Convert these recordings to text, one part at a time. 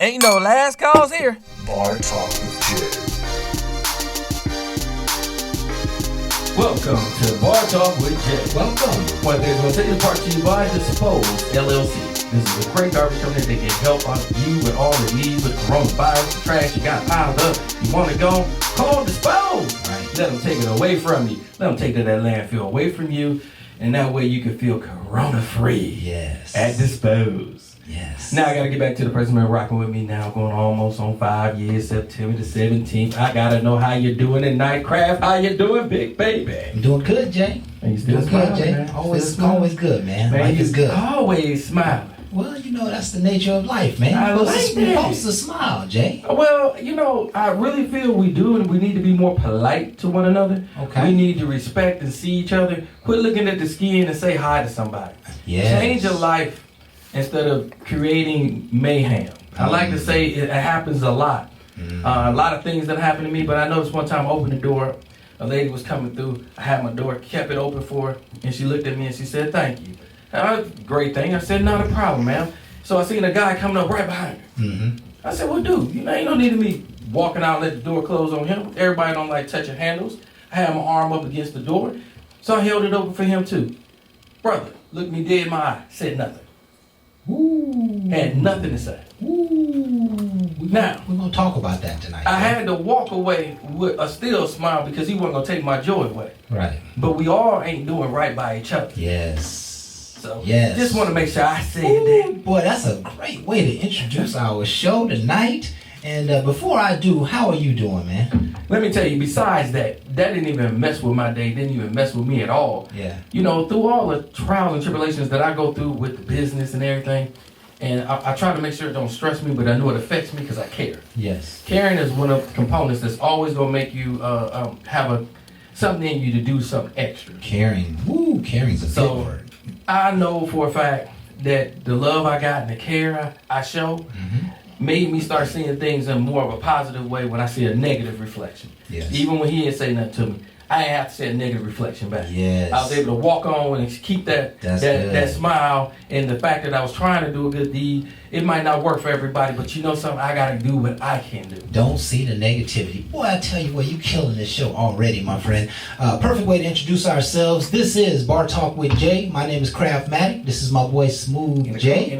Ain't no last calls here. Bar Talk with Jay. Welcome to Bar Talk with Jay. Welcome. One thing going to take this part to you by Dispose LLC. This is a great garbage company that can help you with all the needs with coronavirus, the trash you got piled up. You want to go? Call Dispose. Right. Let them take it away from you. Let them take that landfill away from you. And that way you can feel corona free. Yes. At Dispose. Yes. Now I gotta get back to the person been rocking with me now, going almost on 5 years, September the 17th. I gotta know how you're doing tonight, Craft. How you doing, big baby? I'm doing good, Jay. And you still doing smiling, good, Jay. man? Always good, man. Man, Life is good. Always smiling. Well, you know, that's the nature of life, man. I You're like supposed that. to smile, Jay. Well, you know, I really feel we do, and we need to be more polite to one another. Okay. We need to respect and see each other. Quit looking at the skin and say hi to somebody. Yes. Change your life instead of creating mayhem. I like to say it happens a lot. A lot of things that happen to me, but I noticed one time I opened the door, a lady was coming through, I had my door, kept it open for her, and she looked at me and she said, "Thank you." Great thing. I said, "Not a problem, ma'am." So I seen a guy coming up right behind her. Mm-hmm. I said, "Well, dude, you know, ain't no need of me walking out and let the door close on him. Everybody don't like touching handles." I had my arm up against the door, so I held it open for him too. Brother, looked me dead in my eye, said nothing. Ooh. Had nothing to say. Ooh. Now, we're going to talk about that tonight. I had to walk away with a still smile because he wasn't going to take my joy away. Right. But we all ain't doing right by each other. Yes. So, yes. Just want to make sure I said Ooh, that. boy, that's a great way to introduce our show tonight. And before I do, how are you doing, man? Let me tell you, besides that didn't even mess with my day, didn't even mess with me at all. Yeah. You know, through all the trials and tribulations that I go through with the business and everything, and I try to make sure it don't stress me, but I know it affects me because I care. Yes. Caring is one of the components that's always going to make you have something in you to do something extra. Caring. Woo, caring's a good word. I know for a fact that the love I got and the care I show made me start seeing things in more of a positive way when I see a negative reflection. Yes. Even when he didn't say nothing to me, I didn't have to say a negative reflection back. Yes. I was able to walk on and keep that smile, and the fact that I was trying to do a good deed. It might not work for everybody, but you know something, I gotta do what I can do. Don't see the negativity. Boy, I tell you what, you killing this show already, my friend. Perfect way to introduce ourselves. This is Bar Talk with Jay. My name is Craftmatic. This is my boy Smooth Jay.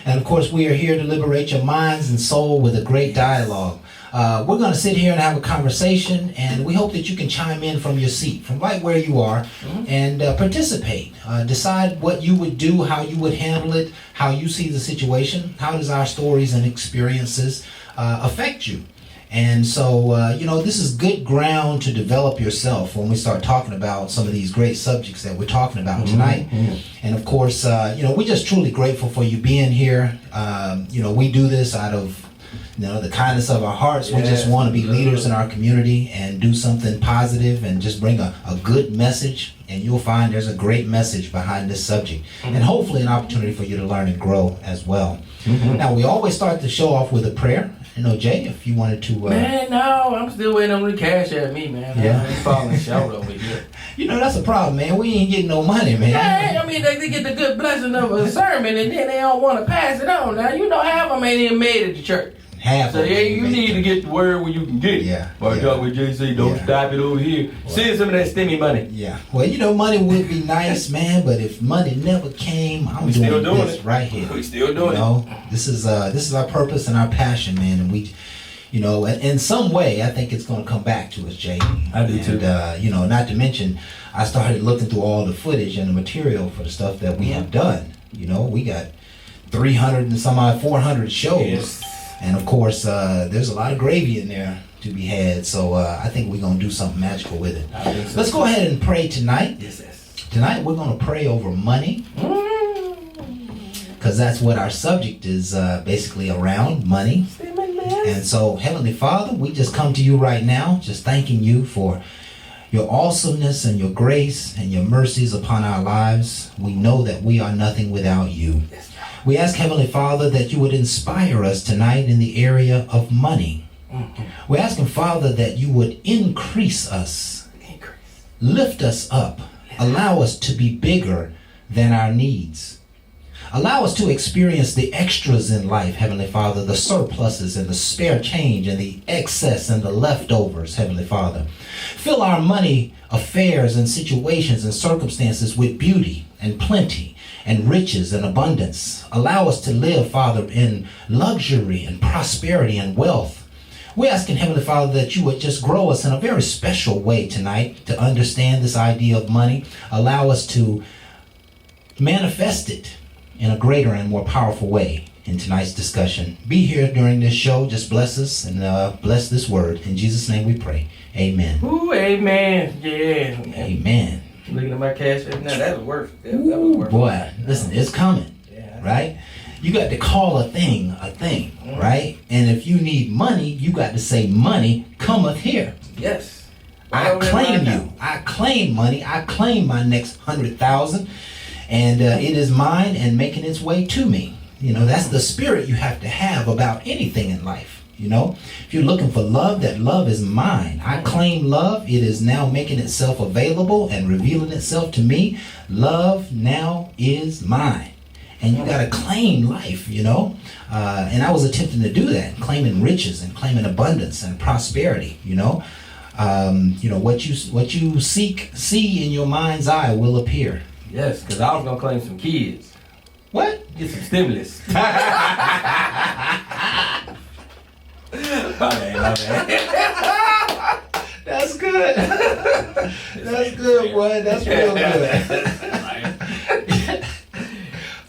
And of course, we are here to liberate your minds and soul with a great dialogue. We're going to sit here and have a conversation, and we hope that you can chime in from your seat, from right where you are, and participate. Decide what you would do, how you would handle it, how you see the situation. How does our stories and experiences affect you? And so, you know, this is good ground to develop yourself when we start talking about some of these great subjects that we're talking about tonight. And of course, you know, we're just truly grateful for you being here. You know, we do this out of the kindness of our hearts. We just want to be leaders in our community and do something positive and just bring a good message. And you'll find there's a great message behind this subject. And hopefully an opportunity for you to learn and grow as well. Now, we always start the show off with a prayer. You know, Jay, if you wanted to... Man, no, I'm still waiting on the cash at me, man. Yeah. I'm falling short over here. You know, that's a problem, man. We ain't getting no money, man. Hey, I mean, they get the good blessing of a sermon, and then they don't want to pass it on. Now, you know, half of them ain't even made it to church. Half So, of yeah, it, you man. need to get the word where you can get it. Yeah, Or yeah. talk with JC, don't Yeah. stop it over here. Send some of that stimmy money. Yeah. Well, you know, money would be nice, man, but if money never came, I'm We still doing doing this it. right here. We still You doing it. know, this is our purpose and our passion, man, and we, you know, in some way, I think it's going to come back to us, Jay. I do too. And, you know, not to mention, I started looking through all the footage and the material for the stuff that we have done. You know, we got 300 and some odd 400 shows. Yes. And of course, there's a lot of gravy in there to be had. So I think we're going to do something magical with it. I think so. Let's go ahead and pray tonight. Yes. Tonight, we're going to pray over money. Because that's what our subject is basically around, money. And so, Heavenly Father, we just come to you right now, just thanking you for your awesomeness and your grace and your mercies upon our lives. We know that we are nothing without you. We ask, Heavenly Father, that you would inspire us tonight in the area of money. We're asking, Father, that you would increase us, lift us up, allow us to be bigger than our needs. Allow us to experience the extras in life, Heavenly Father, the surpluses and the spare change and the excess and the leftovers, Heavenly Father. Fill our money affairs and situations and circumstances with beauty and plenty and riches and abundance. Allow us to live, Father, in luxury and prosperity and wealth. We're asking, Heavenly Father, that you would just grow us in a very special way tonight to understand this idea of money. Allow us to manifest it in a greater and more powerful way in tonight's discussion. Be here during this show. Just bless us and bless this word. In Jesus' name we pray. Amen. Ooh, amen. Yeah. Amen. Looking at my cash app now, that was worth it. That was worth it. Boy, listen, it's coming. Yeah. Right? You got to call a thing, right? And if you need money, you got to say money cometh here. Yes. I claim you. I claim money. I claim my next 100,000, and it is mine and making its way to me. You know, that's the spirit you have to have about anything in life. You know, if you're looking for love, that love is mine. I claim love. It is now making itself available and revealing itself to me. Love now is mine. And you got to claim life, you know. And I was attempting to do that, claiming riches and claiming abundance and prosperity, you know. You know, what you see in your mind's eye will appear. Yes, because I was going to claim some kids. What? Get some stimulus. My bad. That's good. That's good, boy. That's real good.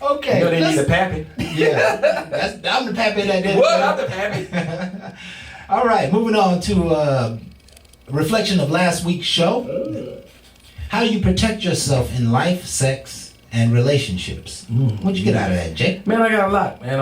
Okay. You know they need a pappy. Yeah. I'm the pappy that did. What? I'm the pappy. All right, moving on to reflection of last week's show. How do you protect yourself in life, sex, and relationships? What'd you get out of that, Jake? Man, I got a lot, and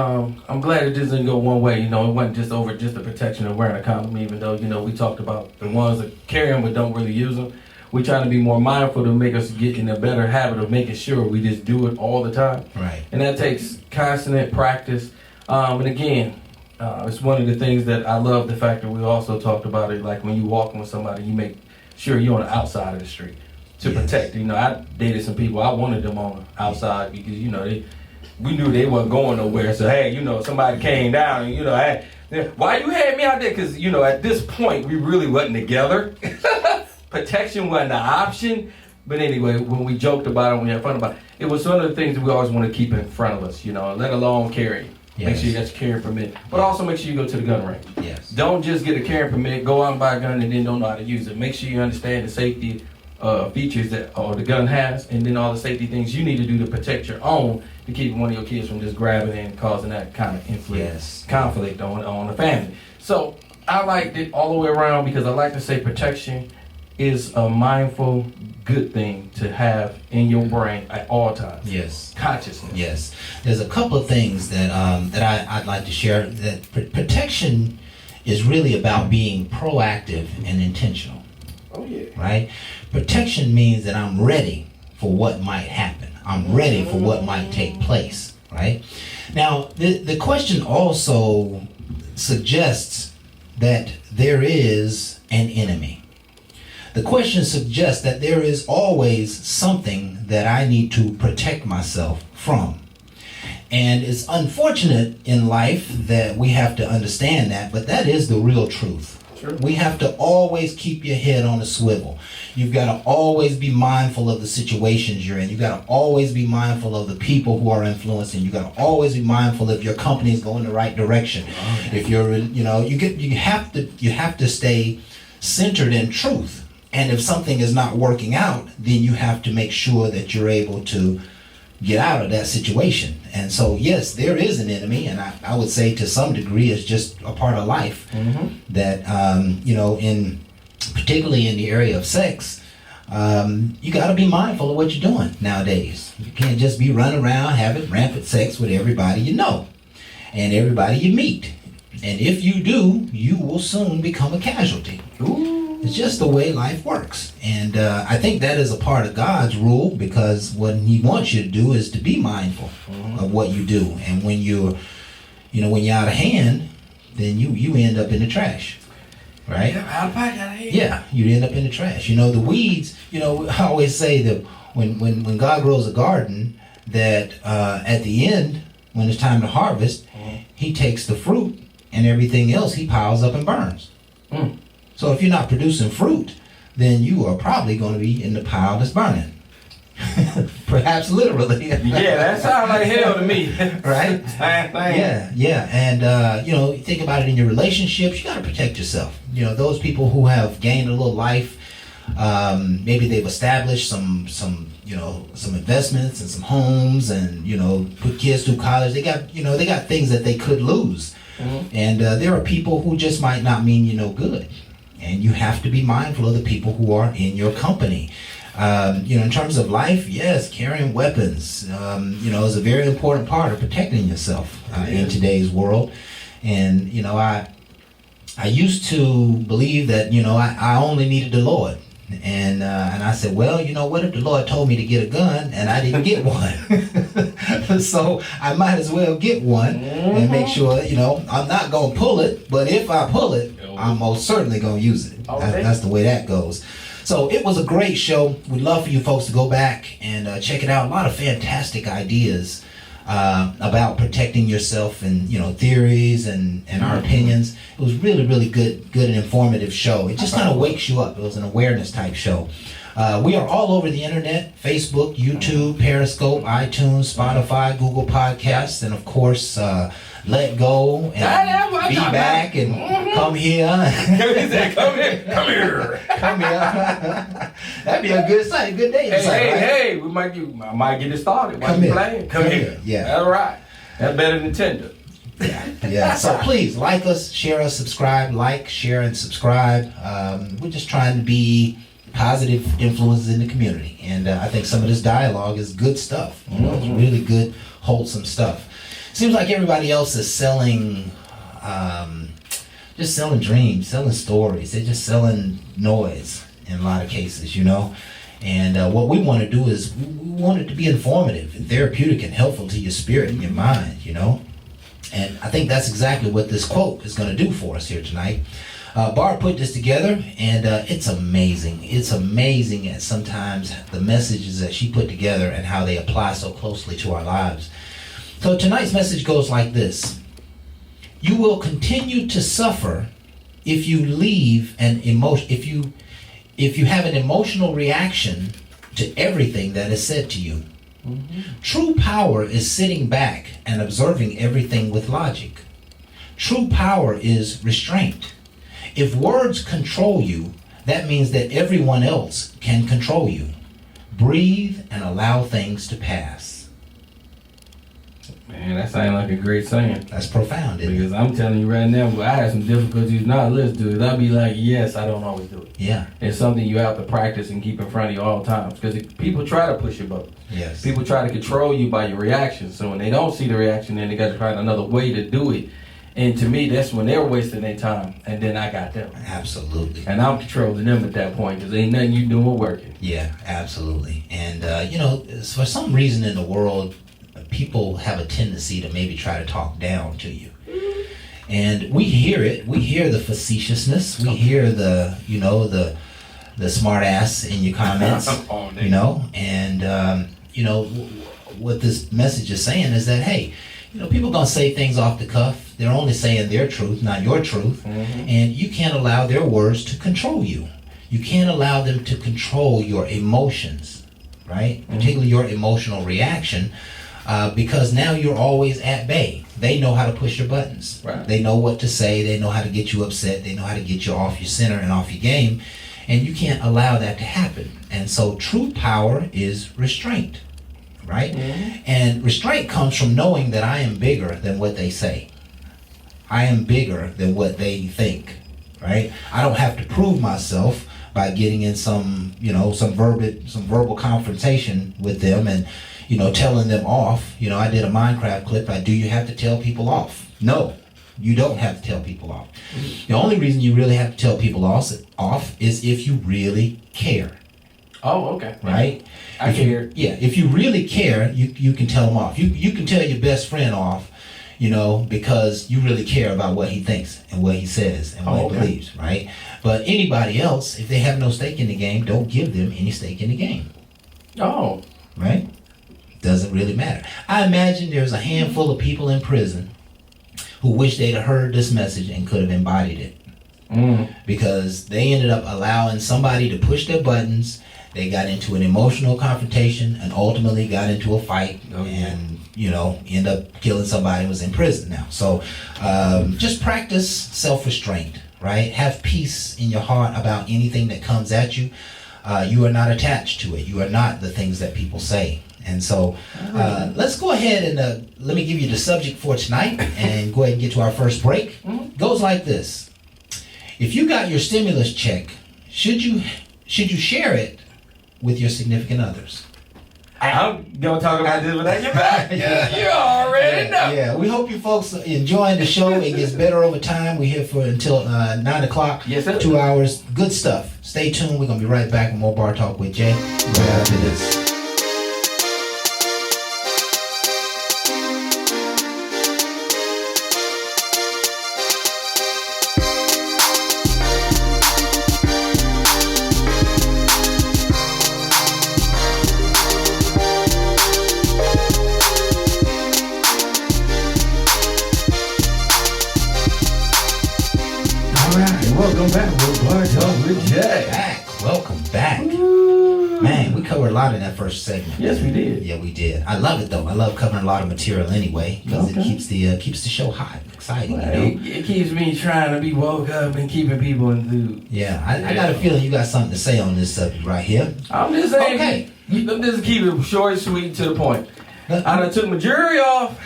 I'm glad it just didn't go one way. You know, it wasn't just over just the protection of wearing a condom, even though, you know, we talked about the ones that carry them but don't really use them. We're trying to be more mindful to make us get in a better habit of making sure we just do it all the time. Right. And that takes constant practice. And again, it's one of the things that I love, the fact that we also talked about it, like when you're walking with somebody, you make sure you're on the outside of the street to protect. You know, I dated some people, I wanted them on the outside because, you know, we knew they wasn't going nowhere. So, hey, you know, somebody came down and, you know, hey, why you had me out there? Because, you know, at this point, we really wasn't together. Protection wasn't an option. But anyway, when we joked about it, when we had fun about it, it was one of the things that we always want to keep in front of us, you know, let alone carry. Yes. Make sure you got your carrying permit. But also make sure you go to the gun range. Yes. Don't just get a carrying permit, go out and buy a gun and then don't know how to use it. Make sure you understand the safety features that the gun has, and then all the safety things you need to do to protect your own, to keep one of your kids from just grabbing and causing that kind of conflict on the family. So I liked it all the way around because I like to say protection is a mindful, good thing to have in your brain at all times. Yes. Consciousness. Yes. There's a couple of things that I'd like to share. That protection is really about being proactive and intentional. Oh yeah. Right? Protection means that I'm ready for what might happen. I'm ready for what might take place. Right? Now, the question also suggests that there is an enemy. The question suggests that there is always something that I need to protect myself from. And it's unfortunate in life that we have to understand that, but that is the real truth. Sure. We have to always keep your head on a swivel. You've got to always be mindful of the situations you're in. You've got to always be mindful of the people who are influencing. You've got to always be mindful if your company is going the right direction. If you're, you know, you have to stay centered in truth. And if something is not working out, then you have to make sure that you're able to get out of that situation. And so, yes, there is an enemy, and I would say to some degree it's just a part of life. That, you know, particularly in the area of sex, you got to be mindful of what you're doing nowadays. You can't just be running around having rampant sex with everybody you know and everybody you meet. And if you do, you will soon become a casualty. Ooh. It's just the way life works. And I think that is a part of God's rule, because what he wants you to do is to be mindful of what you do. And when you're out of hand, then you end up in the trash. Right? Yeah, out of pocket, out of hand. Yeah, you end up in the trash. You know, the weeds, you know, I always say that when God grows a garden, that at the end, when it's time to harvest, he takes the fruit and everything else he piles up and burns. So if you're not producing fruit, then you are probably going to be in the pile that's burning. Perhaps literally. Yeah, that sounds like hell to me. Right? Same thing. Yeah. And, you think about it in your relationships, you got to protect yourself. Those people who have gained a little life, maybe they've established some investments and some homes and, put kids through college. They got things that they could lose. And there are people who just might not mean you no good. And you have to be mindful of the people who are in your company. In terms of life, yes, carrying weapons, is a very important part of protecting yourself in today's world. And, I used to believe that, I only needed the Lord. And I said, well, what if the Lord told me to get a gun and I didn't get one? So I might as well get one and make sure, I'm not going to pull it. But if I pull it, I'm most certainly going to use it. That's the way that goes. So it was a great show. We'd love for you folks to go back and check it out. A lot of fantastic ideas about protecting yourself and, theories and our opinions. It was really, really good and informative show. It just kind of wakes you up. It was an awareness type show. We are all over the internet: Facebook, YouTube, Periscope, iTunes, Spotify, Google Podcasts, and of course, Let Go and Be Back and Come Here. Come here. That'd be a good day. Hey, I might get it started. Come here. Come here. Yeah. All right. That's better than Tinder. Yeah. So please like us, share us, subscribe, share, and subscribe. We're just trying to be positive influences in the community, and I think some of this dialogue is good stuff. It's really good, wholesome stuff. Seems like everybody else is selling, just selling dreams, selling stories. They're just selling noise in a lot of cases, And what we want to do is we want it to be informative and therapeutic and helpful to your spirit and your mind, And I think that's exactly what this quote is going to do for us here tonight. Bart put this together, and it's amazing. It's amazing at sometimes the messages that she put together and how they apply so closely to our lives. So tonight's message goes like this: you will continue to suffer if you leave an emotion, if you have an emotional reaction to everything that is said to you. True power is sitting back and observing everything with logic. True power is restraint. If words control you, that means that everyone else can control you. Breathe and allow things to pass. Man, that sounds like a great saying. That's profound, isn't it? Because I'm telling you right now, I have some difficulties not listening to it. I'll be like, yes, I don't always do it. Yeah. It's something you have to practice and keep in front of you all the time. Because people try to push your buttons. Yes. People try to control you by your reaction. So when they don't see the reaction, then they got to find another way to do it. And to me, that's when they're wasting their time. And then I got them. Absolutely. And I'm controlling them at that point because ain't nothing you doing working. Yeah, absolutely. And, for some reason in the world, people have a tendency to maybe try to talk down to you. And we hear it. We hear the facetiousness. We hear the smart ass in your comments, And, what this message is saying is that, hey, people gonna say things off the cuff. They're only saying their truth, not your truth. And you can't allow their words to control you. You can't allow them to control your emotions, right? Particularly your emotional reaction. Because now you're always at bay. They know how to push your buttons. Right. They know what to say. They know how to get you upset. They know how to get you off your center and off your game. And you can't allow that to happen. And so true power is restraint, right? And restraint comes from knowing that I am bigger than what they say. I am bigger than what they think, right? I don't have to prove myself by getting in some verbal confrontation with them and telling them off. I did a Minecraft clip. Do you have to tell people off? No, you don't have to tell people off. The only reason you really have to tell people off is if you really care. Oh, okay. Right? I care. If you really care, you can tell them off. You can tell your best friend off, because you really care about what he thinks and what he says and what he believes, right? But anybody else, if they have no stake in the game, don't give them any stake in the game. Oh. Right? Doesn't really matter. I imagine there's a handful of people in prison who wish they'd have heard this message and could have embodied it. Because they ended up allowing somebody to push their buttons. They got into an emotional confrontation and ultimately got into a fight and, end up killing somebody who was in prison now. So just practice self-restraint, right? Have peace in your heart about anything that comes at you. You are not attached to it. You are not the things that people say. And so let's go ahead and let me give you the subject for tonight and go ahead and get to our first break. Goes like this. If you got your stimulus check, should you share it with your significant others? I'm gonna talk about this without your back. You already know. Yeah, we hope you folks are enjoying the show. It gets better over time. We're here for until 9 o'clock. Yes, sir. 2 hours. Good stuff. Stay tuned. We're gonna be right back with more Bar Talk with Jay right after this. Welcome back with Bar Talk with Jay. Welcome back. Man, we covered a lot in that first segment. Yes, we did. Yeah, we did. I love it though. I love covering a lot of material anyway because it keeps the show hot, exciting. Well, it keeps me trying to be woke up and keeping people enthused. Yeah, I got a feeling you got something to say on this subject right here. I'm just saying. Okay. I'm just keep it short, sweet, and to the point. I done took my jury off.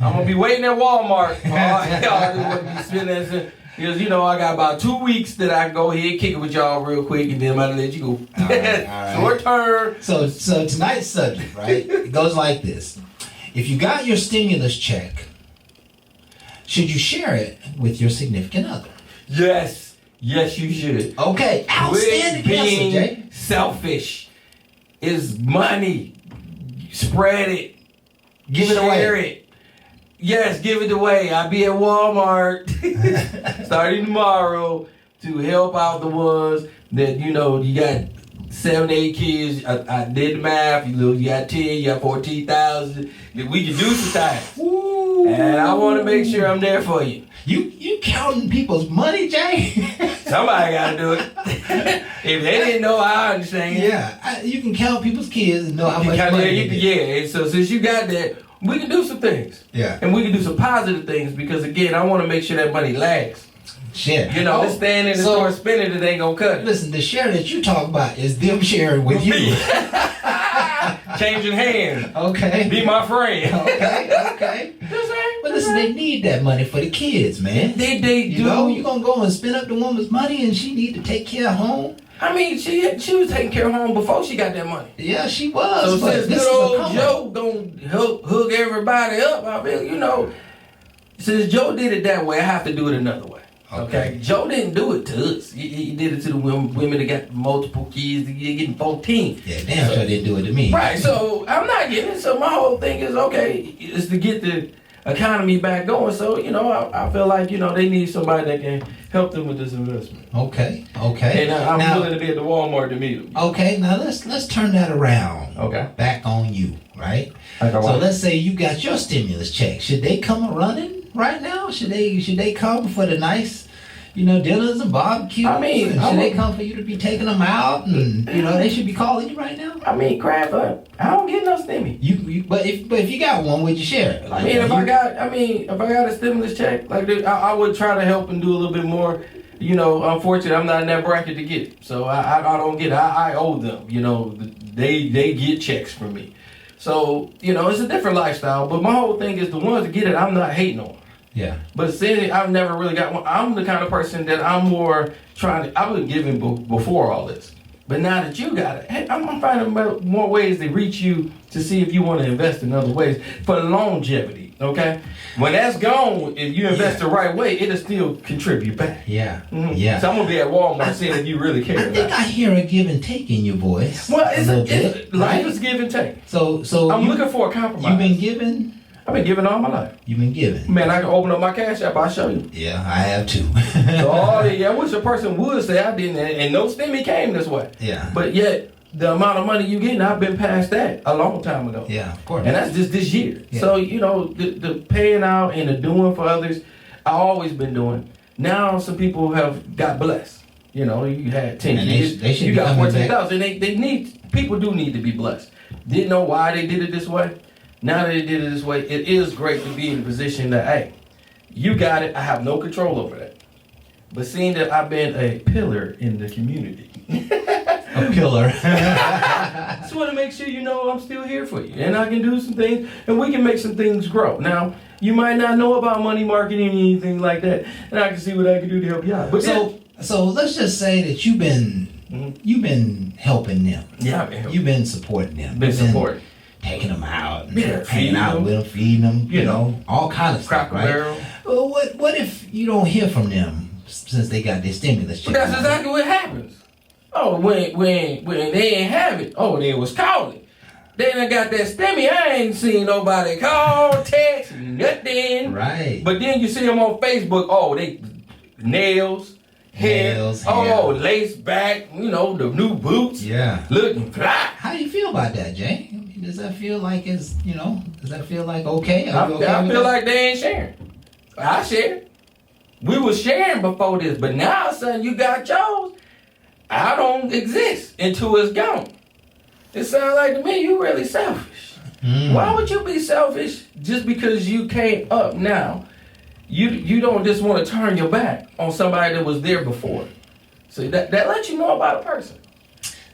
I'm gonna be waiting at Walmart. Y'all just want to be spending that. Because, I got about 2 weeks that I can go ahead and kick it with y'all real quick, and then I'm going to let you go. All right. Short term. So tonight's subject, right, it goes like this. If you got your stimulus check, should you share it with your significant other? Yes. Yes, you should. Okay. Outstanding Quit answer, being Jay. selfish. It's money. Spread it. Give it away. Share it. Yes, give it away. I'll be at Walmart starting tomorrow to help out the ones that, you got 7, 8 kids. I did the math. You got 10, you got 14,000. We can do some things. Ooh. And I want to make sure I'm there for you. You counting people's money, Jay? Somebody got to do it. If they didn't know, I understand. Yeah, you can count people's kids and know how much money. Yeah, so since you got that, we can do some things. Yeah. And we can do some positive things because, again, I want to make sure that money lasts. Share. Just stand in the store spending it ain't going to cut it. Listen, the share that you talk about is them sharing with you. Changing hands. Okay. Be my friend. Okay. But listen, they need that money for the kids, man. They do. You going to go and spend up the woman's money and she need to take care of home? I mean, she was taking care of home before she got that money. Yeah, she was. So since good old Joe gonna hook everybody up, I mean, since Joe did it that way, I have to do it another way. Okay. Joe didn't do it to us. He did it to the women that got multiple kids. They're getting 14. Yeah, damn sure didn't do it to me. Right. So I'm not getting it. So my whole thing is is to get the economy back going. So I feel like they need somebody that can help them with this investment. Okay. And I'm willing to be at the Walmart to meet them. Okay. Now let's turn that around. Okay. Back on you, right? Okay, so let's say you got your stimulus check. Should they come running right now? Should they come for the nice, dinners and barbecues? I mean, should they come for you to be taking them out? And they should be calling you right now. I mean, crap. I don't get no stimmy. But if you got one, would you share it? Like, if I got a stimulus check, like I would try to help and do a little bit more. Unfortunately, I'm not in that bracket to get it, so I don't get it. I owe them. They get checks from me, so it's a different lifestyle. But my whole thing is the ones that get it, I'm not hating on. Yeah. But saying I've never really got one. I'm the kind of person that I'm more trying to. I was giving before all this, but now that you got it, hey, I'm finding more ways to reach you to see if you want to invest in other ways for longevity. Okay, when that's gone, if you invest the right way, it'll still contribute back. Yeah. Mm-hmm. Yeah. So I'm gonna be at Walmart seeing if you really care. I think I hear a give and take in your voice. Well, life is give and take. So I'm looking for a compromise. You've been giving. I've been giving all my life. You've been giving. Man, I can open up my Cash App. I'll show you. Yeah, I have too. I wish a person would say I didn't, and no stimmy came this way. Yeah. But yet, the amount of money you getting, I've been past that a long time ago. Yeah, of course. And that's just this year. Yeah. So, the paying out and the doing for others, I've always been doing. Now some people have got blessed. You had 10 And kids, they should you be got coming 14,000. They need, people do need to be blessed. Didn't know why they did it this way. Now that they did it this way, it is great to be in a position that, hey, you got it, I have no control over that. But seeing that I've been a pillar in the community. A pillar. Just want to make sure I'm still here for you. And I can do some things, and we can make some things grow. Now, you might not know about money marketing or anything like that, and I can see what I can do to help you out. But so let's just say that you've been helping them. Yeah, I've been helping. You've been supporting them. Been supporting. Taking them out, Yeah, hanging out with them, feeding them, all kind of stuff, Cracker right? Barrel. Well, what if you don't hear from them since they got their stimulus check? But that's exactly what happens. Oh, when they ain't have it, they was calling. Then I got that stimmy, I ain't seen nobody call, text, nothing. Right. But then you see them on Facebook, they nails, hair, lace back, the new boots. Yeah. Looking fly. How do you feel about that, Jay? I mean, does that feel like does that feel like okay? I feel like they ain't sharing. I share. We was sharing before this, but now, son, you got yours. I don't exist until it's gone. It sounds like to me you really selfish. Why would you be selfish just because you came up now? You don't just want to turn your back on somebody that was there before. So that lets you know about a person.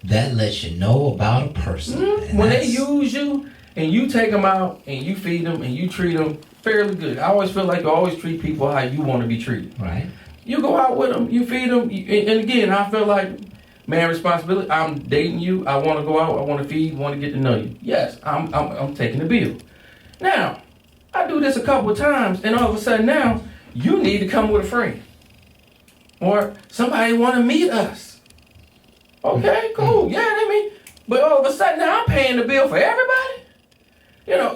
That lets you know about a person. When they use you and you take them out and you feed them and you treat them fairly good. I always feel like you always treat people how you want to be treated. Right. You go out with them, you feed them, and again, I feel like, man, responsibility. I'm dating you. I want to go out. I want to feed. Want to get to know you. Yes, I'm taking the bill. Now, I do this a couple of times, and all of a sudden now, you need to come with a friend, or somebody want to meet us. Okay, cool. Yeah, but all of a sudden now I'm paying the bill for everybody.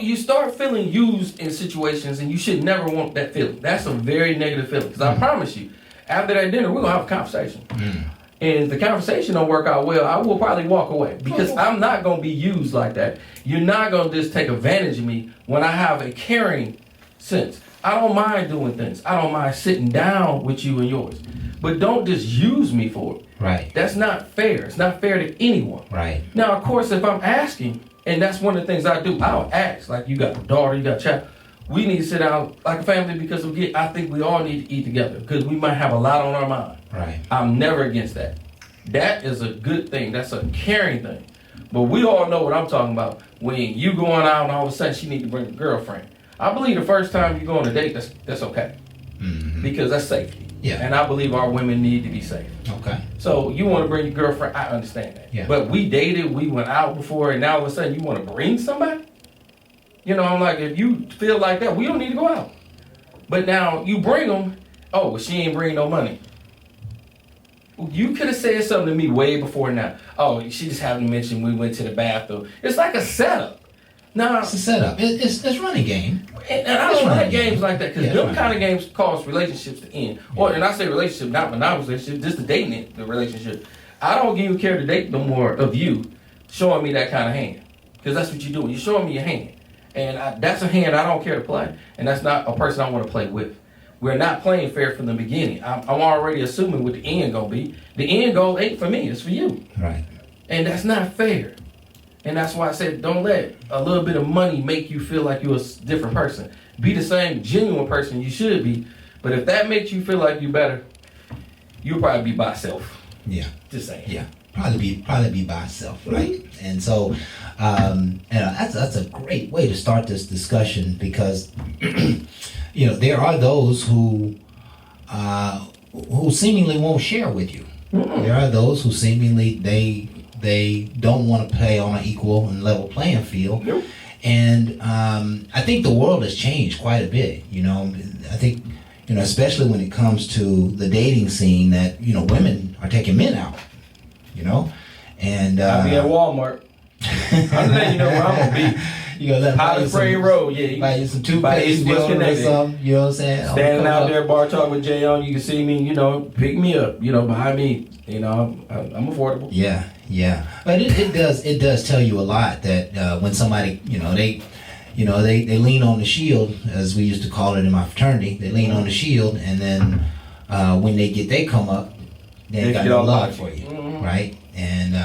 You start feeling used in situations, and you should never want that feeling. That's a very negative feeling. Because I promise you, after that dinner, we're gonna have a conversation. And if the conversation don't work out well, I will probably walk away because I'm not going to be used like that. You're not going to just take advantage of me when I have a caring sense. I don't mind doing things. I don't mind sitting down with you and yours. But don't just use me for it. Right. That's not fair. It's not fair to anyone. Right. Now, of course, if I'm asking, and that's one of the things I do, I'll ask. Like, you got a daughter, you got a child. We need to sit down like a family because I think we all need to eat together because we might have a lot on our mind. Right. I'm never against that. That is a good thing. That's a caring thing. But we all know what I'm talking about. When you going out and all of a sudden she need to bring a girlfriend. I believe the first time you go on a date, that's okay. Because that's safety. Yeah. And I believe our women need to be safe. Okay. So you want to bring your girlfriend, I understand that. Yeah. But we dated, we went out before, and now all of a sudden you want to bring somebody? I'm like, if you feel like that, we don't need to go out. But now you bring them, well, she ain't bring no money. You could have said something to me way before now. Oh, she just happened to mention we went to the bathroom. It's like a setup. Now, it's a setup. It's running game. And I don't like games like that because them kind of games cause relationships to end. And I say relationship, not monogamous relationship, just the dating the relationship. I don't even care to date no more of you showing me that kind of hand because that's what you're doing. You're showing me your hand. And that's a hand I don't care to play. And that's not a person I want to play with. We're not playing fair from the beginning. I'm already assuming what the end gonna be. The end goal ain't for me, it's for you. Right. And that's not fair. And that's why I said don't let a little bit of money make you feel like you're a different person. Be the same genuine person you should be. But if that makes you feel like you better, you'll probably be by self. Yeah. Just saying. Yeah. Probably be by self, right? And so that's a great way to start this discussion because there are those who seemingly won't share with you. Mm-hmm. There are those who seemingly they don't want to play on an equal and level playing field. Nope. And I think the world has changed quite a bit. I think especially when it comes to the dating scene that women are taking men out. And I'll be at Walmart. I'm letting you know where I'm gonna be. You gonna let Powder Spring Road, yeah. Buy you some Buy toothpaste, you West deodorant or Connecticut. something. You know what I'm saying? Standing out there, Bar Talk with Jay on. You can see me. You know, pick me up. You know, behind me. You know, I'm affordable. Yeah, yeah. But it does tell you a lot that when somebody, they lean on the shield, as we used to call it in my fraternity. They lean on the shield, and then when they get they come up, they ain't got no love for you, right? And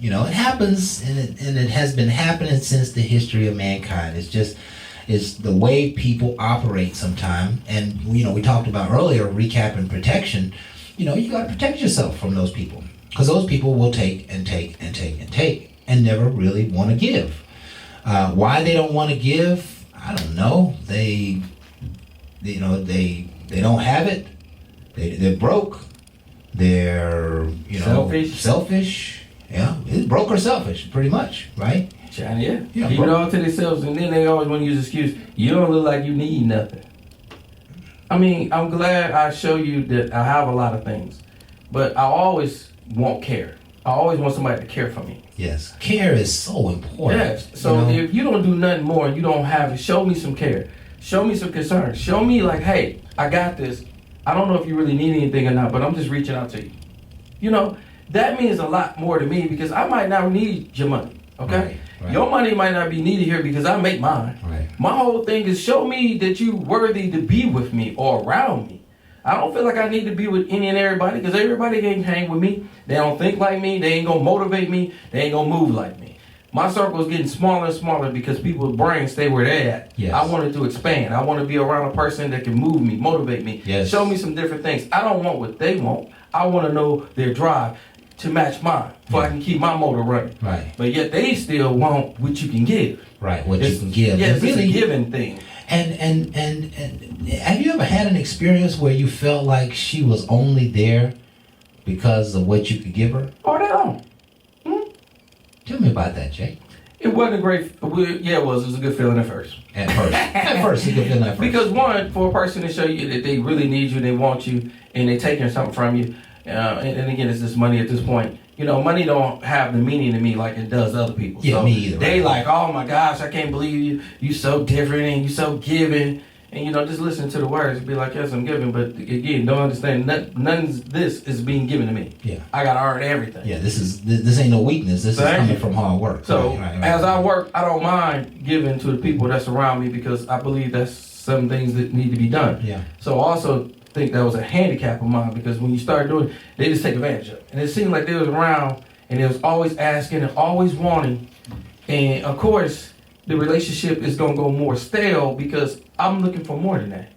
it happens, and it has been happening since the history of mankind. It's the way people operate sometimes. And we talked about earlier, recapping protection. You got to protect yourself from those people, because those people will take and take and take and take and never really want to give. Why they don't want to give, I don't know. They don't have it. They're broke. They're selfish. Yeah, it's broke or selfish, pretty much, right? Yeah. Keep it all to themselves, and then they always want to use the excuse. You don't look like you need nothing. I mean, I'm glad I show you that I have a lot of things, but I always want care. I always want somebody to care for me. Yes, care is so important. Yes. So if you don't do nothing more and you don't have it, show me some care. Show me some concern. Show me like, hey, I got this. I don't know if you really need anything or not, but I'm just reaching out to you. That means a lot more to me, because I might not need your money. Okay? Right. Your money might not be needed here because I make mine. Right. My whole thing is show me that you worthy to be with me or around me. I don't feel like I need to be with any and everybody, because everybody can't hang with me. They don't think like me. They ain't going to motivate me. They ain't going to move like me. My circle is getting smaller and smaller because people's brains stay where they're at. Yes. I wanted to expand. I want to be around a person that can move me, motivate me, show me some different things. I don't want what they want. I want to know their drive to match mine, so I can keep my motor running. Right. But yet they still want what you can give. Right. What you can give. Yeah, it's really a giving thing. And have you ever had an experience where you felt like she was only there because of what you could give her? All day long. Tell me about that, Jay. It wasn't a great. Yeah, it was. It was a good feeling at first. At first, it's a good feeling at first. Because one, for a person to show you that they really need you, they want you, and they taking something from you, and again, it's just money at this point. Money don't have the meaning to me like it does other people. Yeah, so me either. They like, oh my gosh, I can't believe you. You so different and you so giving. And just listen to the words and be like, yes, I'm giving. But again, don't understand, none of this is being given to me. Yeah. I got to earn everything. Yeah, this ain't no weakness. This is coming from hard work. So right. as I work, I don't mind giving to the people that's around me, because I believe that's some things that need to be done. Yeah. So I also think that was a handicap of mine, because when you start doing it, they just take advantage of it. And it seemed like they was around and they was always asking and always wanting. And of course, the relationship is going to go more stale because I'm looking for more than that.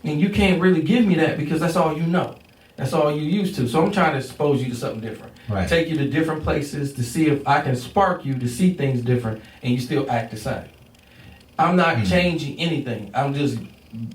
And you can't really give me that because that's all you know. That's all you used to. So I'm trying to expose you to something different. Right. Take you to different places to see if I can spark you to see things different and you still act the same. I'm not changing anything. I'm just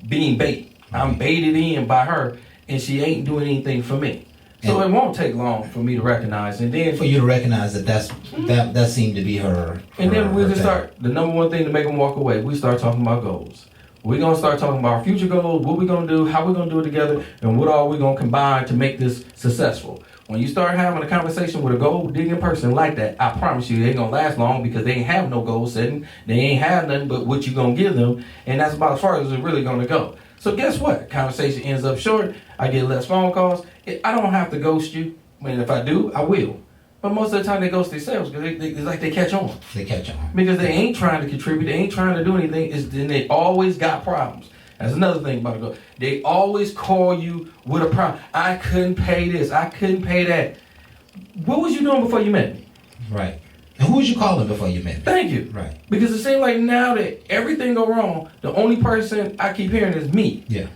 being bait. I'm baited in by her, and she ain't doing anything for me. So it won't take long for me to recognize, and then for you to recognize that seemed to be her. And then we her just thing. start, the number one thing to make them walk away, we start talking about goals. We're going to start talking about our future goals, what we're going to do, how we're going to do it together, and what all we're going to combine to make this successful. When you start having a conversation with a goal-digging person like that, I promise you, they ain't going to last long, because they ain't have no goal setting. They ain't have nothing but what you going to give them, and that's about as far as it's really going to go. So guess what? Conversation ends up short. I get less phone calls. I don't have to ghost you. I mean, if I do, I will. But most of the time they ghost themselves, because it's like they catch on. They catch on. Because they ain't trying to contribute. They ain't trying to do anything. Then they always got problems. That's another thing about it. They always call you with a problem. I couldn't pay this. I couldn't pay that. What was you doing before you met me? Right. And who was you calling before you met me? Thank you. Right. Because it seems like now that everything go wrong, the only person I keep hearing is me. Yeah.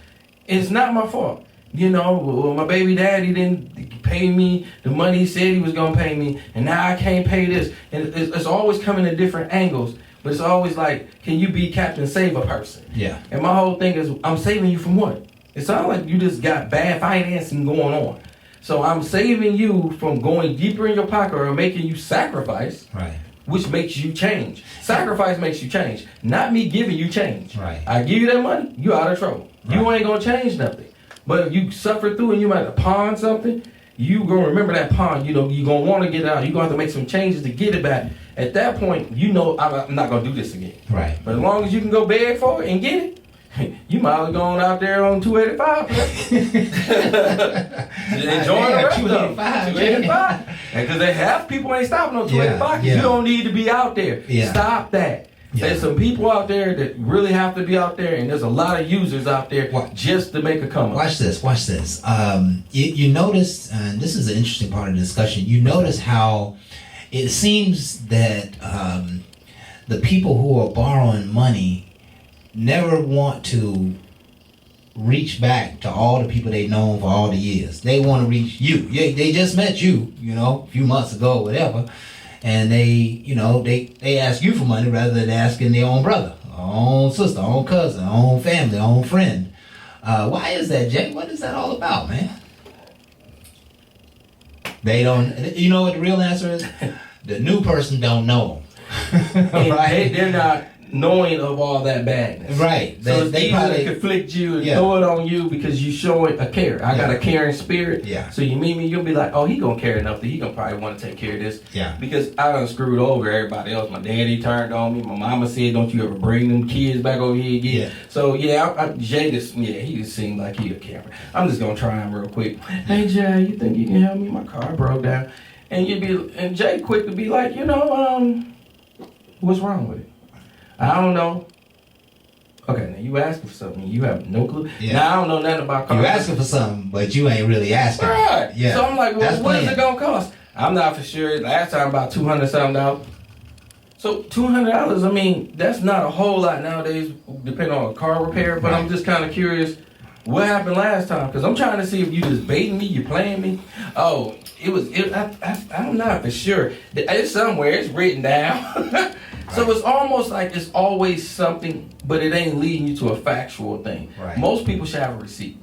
It's not my fault. Well, my baby daddy didn't pay me the money he said he was going to pay me, and now I can't pay this. And it's always coming at different angles, but it's always like, can you be Captain Save a person? Yeah. And my whole thing is, I'm saving you from what? It sounds like you just got bad financing going on. So I'm saving you from going deeper in your pocket or making you sacrifice. Right. Which makes you change. Sacrifice makes you change. Not me giving you change. Right. I give you that money, you out of trouble. Right. You ain't gonna change nothing. But if you suffer through and you might have pawned something, you gonna remember that pawn. You gonna want to get it out. You gonna have to make some changes to get it back. At that point, you know I'm not gonna do this again. Right. But as long as you can go beg for it and get it, you might as well go on out there on 285. Enjoying the rest of them. 285. Because they have people ain't stopping on 285. Yeah. You don't need to be out there. Yeah. Stop that. Yeah. There's some people out there that really have to be out there, and there's a lot of users out there just to make a come up. Watch this. You notice, and this is an interesting part of the discussion, you notice how it seems that the people who are borrowing money never want to reach back to all the people they've known for all the years. They want to reach you. Yeah, they just met you, a few months ago, whatever. And they ask you for money rather than asking their own brother, own sister, own cousin, own family, own friend. Why is that, Jay? What is that all about, man? They don't. You know what the real answer is? The new person don't know. Right? They're not knowing of all that badness. Right. So They it's probably easy to conflict you and throw it on you because you show it a care. I got a caring spirit. Yeah. So you meet me, you'll be like, oh, he gonna care enough that he gonna probably want to take care of this. Yeah. Because I done screwed over everybody else. My daddy turned on me. My mama said, don't you ever bring them kids back over here again. Yeah. So Jay he just seemed like he a carer. I'm just gonna try him real quick. Hey Jay, you think you can help me? My car broke down. And Jay quick to be like, what's wrong with it? I don't know. Okay, now you asking for something, you have no clue. Yeah. Now I don't know nothing about cars. You asking for something, but you ain't really asking. Right. Yeah. So I'm like, well, That's what is playing. it gonna cost? I'm not for sure. Last time about $200 something. So $200, I mean, that's not a whole lot nowadays, depending on a car repair. But I'm just kind of curious, what happened last time? Because I'm trying to see if you just baiting me, you playing me. Oh, I'm not for sure. It's somewhere. It's written down. So it's almost like it's always something, but it ain't leading you to a factual thing. Right. Most people should have a receipt.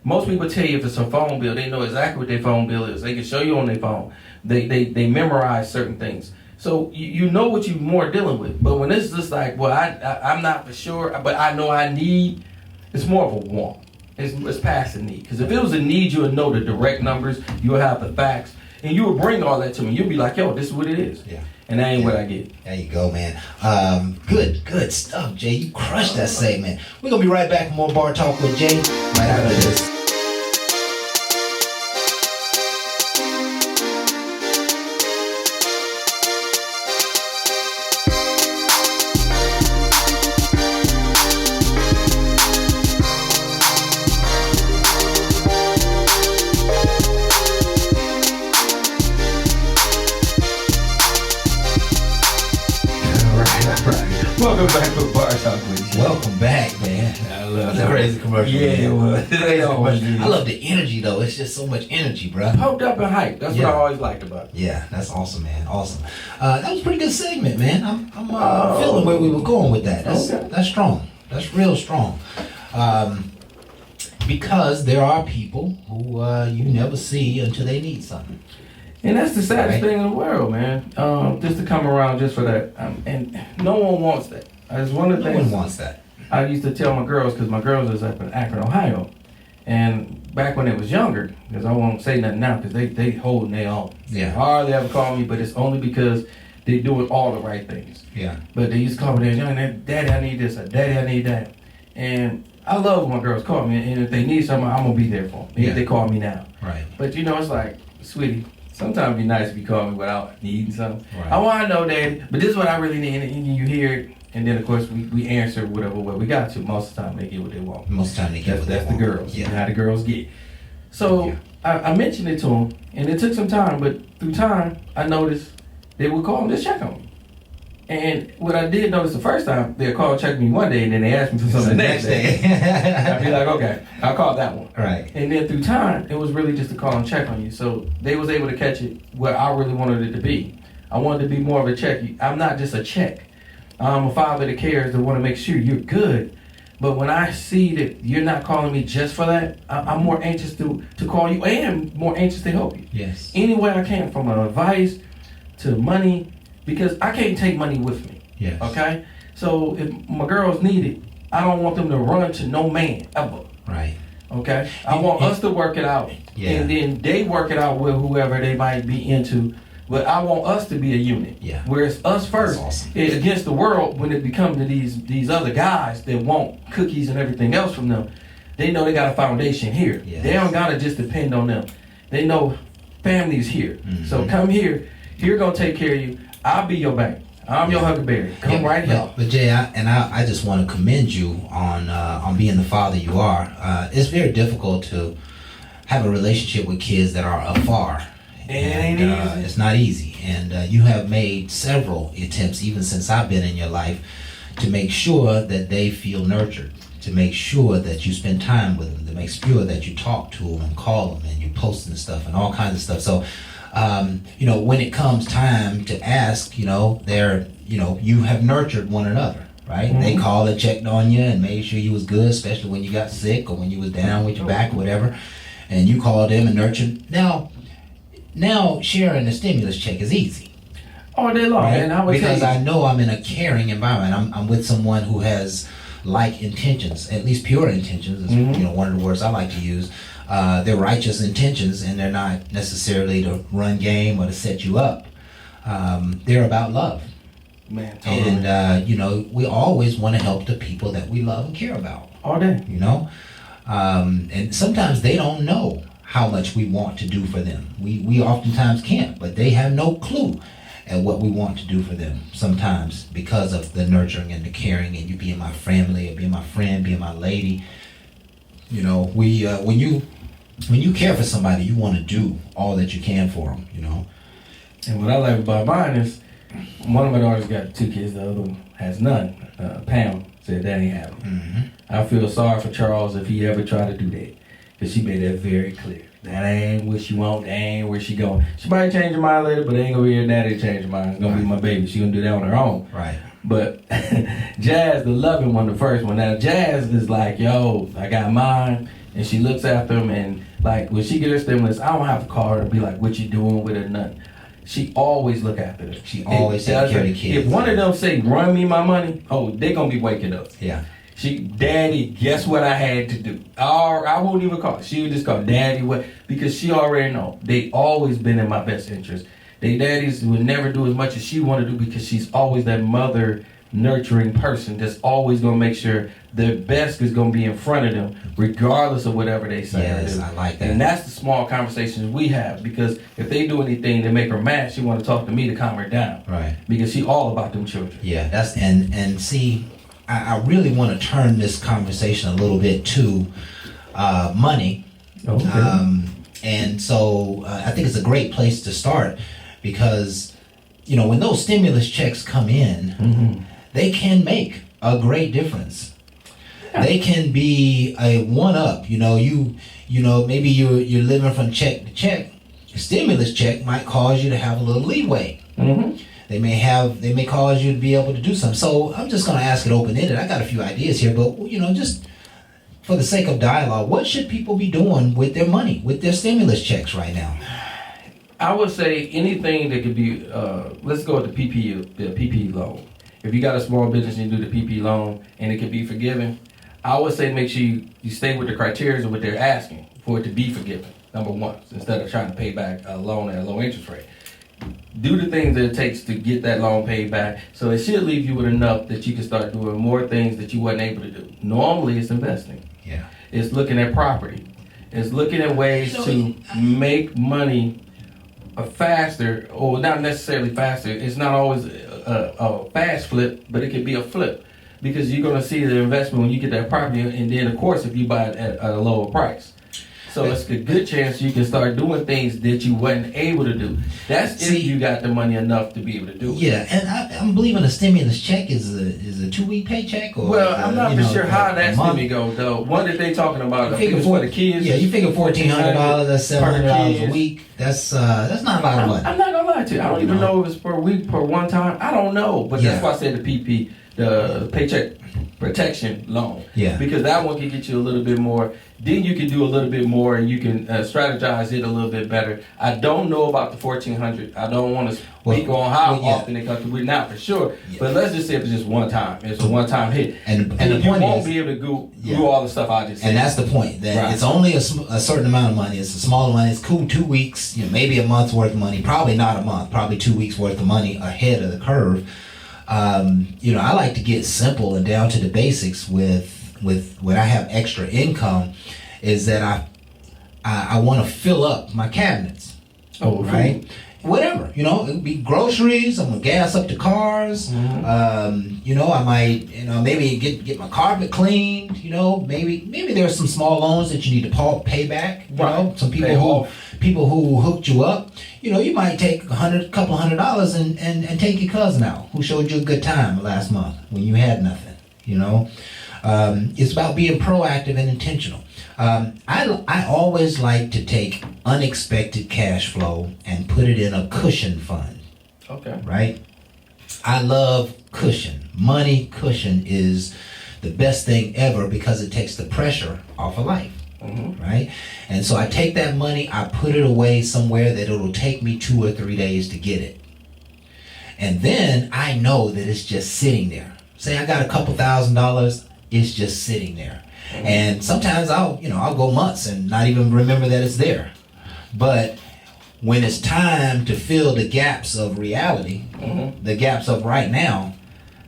Most people tell you if it's a phone bill, they know exactly what their phone bill is. They can show you on their phone. They memorize certain things. So you know what you're more dealing with. But when it's just like, well, I'm not for sure, but I know I need, it's more of a want. It's past a need. Because if it was a need, you would know the direct numbers, you would have the facts, and you would bring all that to me. You'd be like, yo, this is what it is. Yeah. And that ain't what I get. There you go, man. Good stuff, Jay. You crushed that segment. We're going to be right back with more Bar Talk with Jay right after this. Welcome back to Bar Talk with you. Welcome back, man. I love That's a crazy commercial. Yeah, man. it was. Crazy always commercial. is. I love the energy, though. It's just so much energy, bro. Poked up and hyped. That's what I always liked about it. Yeah, that's awesome, man. Awesome. That was a pretty good segment, man. I'm feeling where we were going with that. That's strong. That's real strong. Because there are people who you never see until they need something. And that's the saddest thing in the world, man. Just to come around just for that. And no one wants that. It's one of the No things one wants that. I used to tell my girls, because my girls is up in Akron, Ohio. And back when they was younger, because I won't say nothing now, because they holding their own. Yeah. Hardly ever call me, but it's only because they doing all the right things. Yeah. But they used to call me, they're young, Daddy, I need this, or Daddy, I need that. And I love when my girls call me, and if they need something, I'm going to be there for them. Yeah. If they call me now. Right. But it's like, sweetie, sometimes it'd be nice if you call me without needing something. Right. I want to know, Daddy, but this is what I really need, and you hear it. And then, of course, we answer whatever way we got to. Most of the time, they get what they want. Most of the time they get what they That's want. the girls. Yeah. You know how the girls get. So I mentioned it to them, and it took some time. But through time, I noticed they would call and just check on me. And what I did notice the first time, they'd call and check me one day, and then they asked me for something the next day. I'd be like, okay, I'll call that one. Right. And then through time, it was really just to call and check on you. So they was able to catch it where I really wanted it to be. I wanted to be more of a check. I'm not just a check. I'm a father that cares, that want to make sure you're good. But when I see that you're not calling me just for that, I'm more anxious to call you and more anxious to help you. Yes. Any way I can, from advice to money, because I can't take money with me. Yes. Okay? So if my girls need it, I don't want them to run to no man ever. Right. Okay? I want us to work it out. Yeah. And then they work it out with whoever they might be into But I want us to be a unit. Yeah. Where it's us first awesome. against the world. When it becomes to these other guys that want cookies and everything else from them, they know they got a foundation here. Yes. They don't gotta just depend on them. They know family's here. So come here. Here gonna take care of you. I'll be your bank. I'm your Huckleberry. Come right here. But Jay, I just want to commend you on being the father you are. It's very difficult to have a relationship with kids that are afar. It ain't easy. It's not easy. And you have made several attempts, even since I've been in your life, to make sure that they feel nurtured, to make sure that you spend time with them, to make sure that you talk to them and call them and you post and stuff and all kinds of stuff. So, when it comes time to ask, you have nurtured one another, right? Mm-hmm. They called and checked on you and made sure you was good, especially when you got sick or when you was down with your back or whatever. And you called them and nurtured. Now sharing the stimulus check is easy. All day long, Right? and I would Because tell you, I know I'm in a caring environment. I'm with someone who has like intentions, at least pure intentions. Is one of the words I like to use. They're righteous intentions, and they're not necessarily to run game or to set you up. They're about love. man, totally. And we always want to help the people that we love and care about. All day. And sometimes they don't know how much we want to do for them. We oftentimes can't, but they have no clue at what we want to do for them sometimes because of the nurturing and the caring and you being my family or being my friend, being my lady. When you care for somebody, you want to do all that you can for them, And what I like about mine is, one of my daughters got 2 kids, the other one has none. Pam said that ain't happening. I feel sorry for Charles if he ever tried to do that, because she made that very clear. That ain't what she want, that ain't where she going. She might change her mind later, but it ain't gonna be her daddy change her mind. It's gonna be my baby. She gonna do that on her own. Right. But Jazz, the loving one, the first one. Now Jazz is like, yo, I got mine, and she looks after him, and like when she get her stimulus, I don't have to call her and be like, what you doing with her, nothing. She always look after them. She always take care of the kids. If one of them say, run me my money, they gonna be waking up. Yeah. Daddy, guess what I had to do? Or I won't even call. She would just call Daddy, what? Because she already know. They always been in my best interest. They daddies would never do as much as she want to do because she's always that mother nurturing person that's always going to make sure their best is going to be in front of them regardless of whatever they say. Yes, I like that. And that's the small conversations we have, because if they do anything to make her mad, she want to talk to me to calm her down. Right. Because she all about them children. Yeah, that's and see, I really want to turn this conversation a little bit to money. Okay. And so I think it's a great place to start because, when those stimulus checks come in, they can make a great difference. Yeah. They can be a one-up. Maybe you're living from check to check. A stimulus check might cause you to have a little leeway. Mm-hmm. They may cause you to be able to do something. So I'm just going to ask it open-ended. I got a few ideas here, but just for the sake of dialogue, what should people be doing with their money, with their stimulus checks right now? I would say anything that could be, let's go with the PPP loan. If you got a small business and you do the PPP loan and it can be forgiven, I would say make sure you stay with the criteria of what they're asking for it to be forgiven, number one, instead of trying to pay back a loan at a low interest rate. Do the things that it takes to get that loan paid back, so it should leave you with enough that you can start doing more things that you wasn't able to do. Normally, it's investing. Yeah. It's looking at property. It's looking at ways to make money faster, or not necessarily faster. It's not always a fast flip, but it could be a flip, because you're going to see the investment when you get that property, and then, of course, if you buy it at a lower price. So it's a good chance you can start doing things that you wasn't able to do. That's if you got the money enough to be able to do it. Yeah, and I'm believing a stimulus check is a 2-week paycheck, or I'm not for sure how that stimmy goes though. What are they talking about? I think it's for the kids. Yeah, you figure $1,400, that's $700 a week. That's not a lot of money. I'm not gonna lie to you. I don't even know if it's per week, per one time. I don't know, but that's why I said the the paycheck protection loan. Yeah. Because that one can get you a little bit more. Then you can do a little bit more, and you can strategize it a little bit better. I don't know about the 1,400. I don't want to speak on how often it comes to. We're not for sure, but let's just say it's just one time. It's a one-time hit, and the you point won't is, be able to go through all the stuff I just said. And that's the point. That it's only a certain amount of money. It's a small money. It's cool. 2 weeks, maybe a month's worth of money. Probably not a month. Probably 2 weeks worth of money ahead of the curve. I like to get simple and down to the basics with when I have extra income, is that I want to fill up my cabinets. Oh, right. Whatever, it would be groceries. I'm gonna gas up the cars. Mm-hmm. I might, maybe get my carpet cleaned. Maybe there's some small loans that you need to pay back. Some people who hooked you up. You might take couple $100 and take your cousin out who showed you a good time last month when you had nothing. It's about being proactive and intentional. I always like to take unexpected cash flow and put it in a cushion fund. Okay. Right? I love cushion. Money cushion is the best thing ever because it takes the pressure off of life. Mm-hmm. Right? And so I take that money, I put it away somewhere that it'll take me 2 or 3 days to get it. And then I know that it's just sitting there. Say I got a couple $1,000, it's just sitting there. Mm-hmm. And sometimes I'll go months and not even remember that it's there. But when it's time to fill the gaps of reality, the gaps of right now,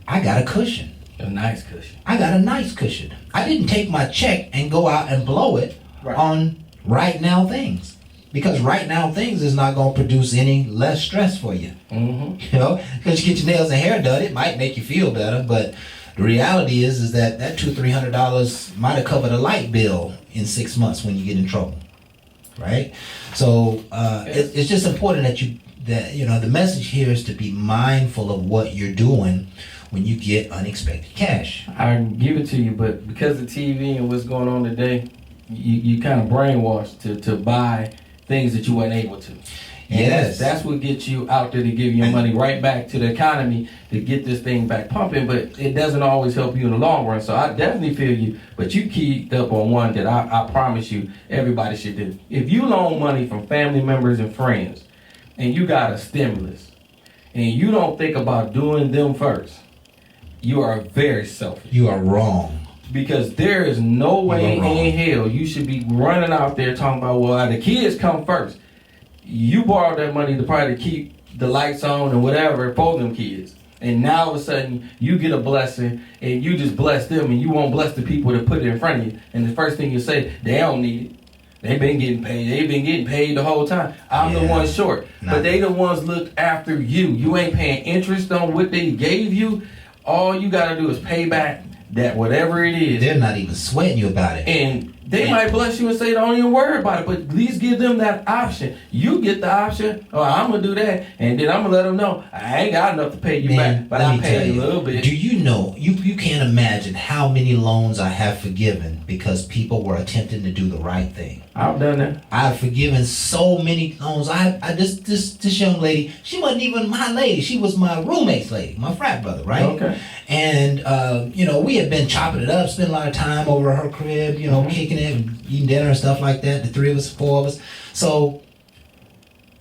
I got a cushion. A nice cushion. I got a nice cushion. I didn't take my check and go out and blow it on right now things. Because right now things is not going to produce any less stress for you. Mm-hmm. Because you get your nails and hair done, it might make you feel better, but the reality is that $200-300 might have covered a light bill in 6 months when you get in trouble, right? So it's just important that the message here is to be mindful of what you're doing when you get unexpected cash. I give it to you, but because of TV and what's going on today, you kind of brainwashed to buy things that you weren't able to. And yes, that's what gets you out there to give your money right back to the economy to get this thing back pumping, but it doesn't always help you in the long run. So I definitely feel you, but you keyed up on one that I promise you everybody should do. If you loan money from family members and friends and you got a stimulus and you don't think about doing them first, you are very selfish. You are wrong. Because there is no way in hell you should be running out there talking about, well, the kids come first. You borrowed that money to probably keep the lights on and whatever for them kids. And now all of a sudden you get a blessing and you just bless them and you won't bless the people that put it in front of you. And the first thing you say, they don't need it. They've been getting paid. They've been getting paid the whole time. I'm the one short. But they the ones looked after you. You ain't paying interest on what they gave you. All you got to do is pay back that whatever it is. They're not even sweating you about it. And they might bless you and say, don't even worry about it, but at least give them that option. You get the option, I'm going to do that, and then I'm going to let them know, I ain't got enough to pay you back, but I'll pay you a little bit. Do you know, you can't imagine how many loans I have forgiven because people were attempting to do the right thing. I've done that. I've forgiven so many loans. This young lady, she wasn't even my lady. She was my roommate's lady, my frat brother, right? Okay. And, we had been chopping it up, spent a lot of time over at her crib, kicking it and eating dinner and stuff like that, the 3 of us, 4 of us. So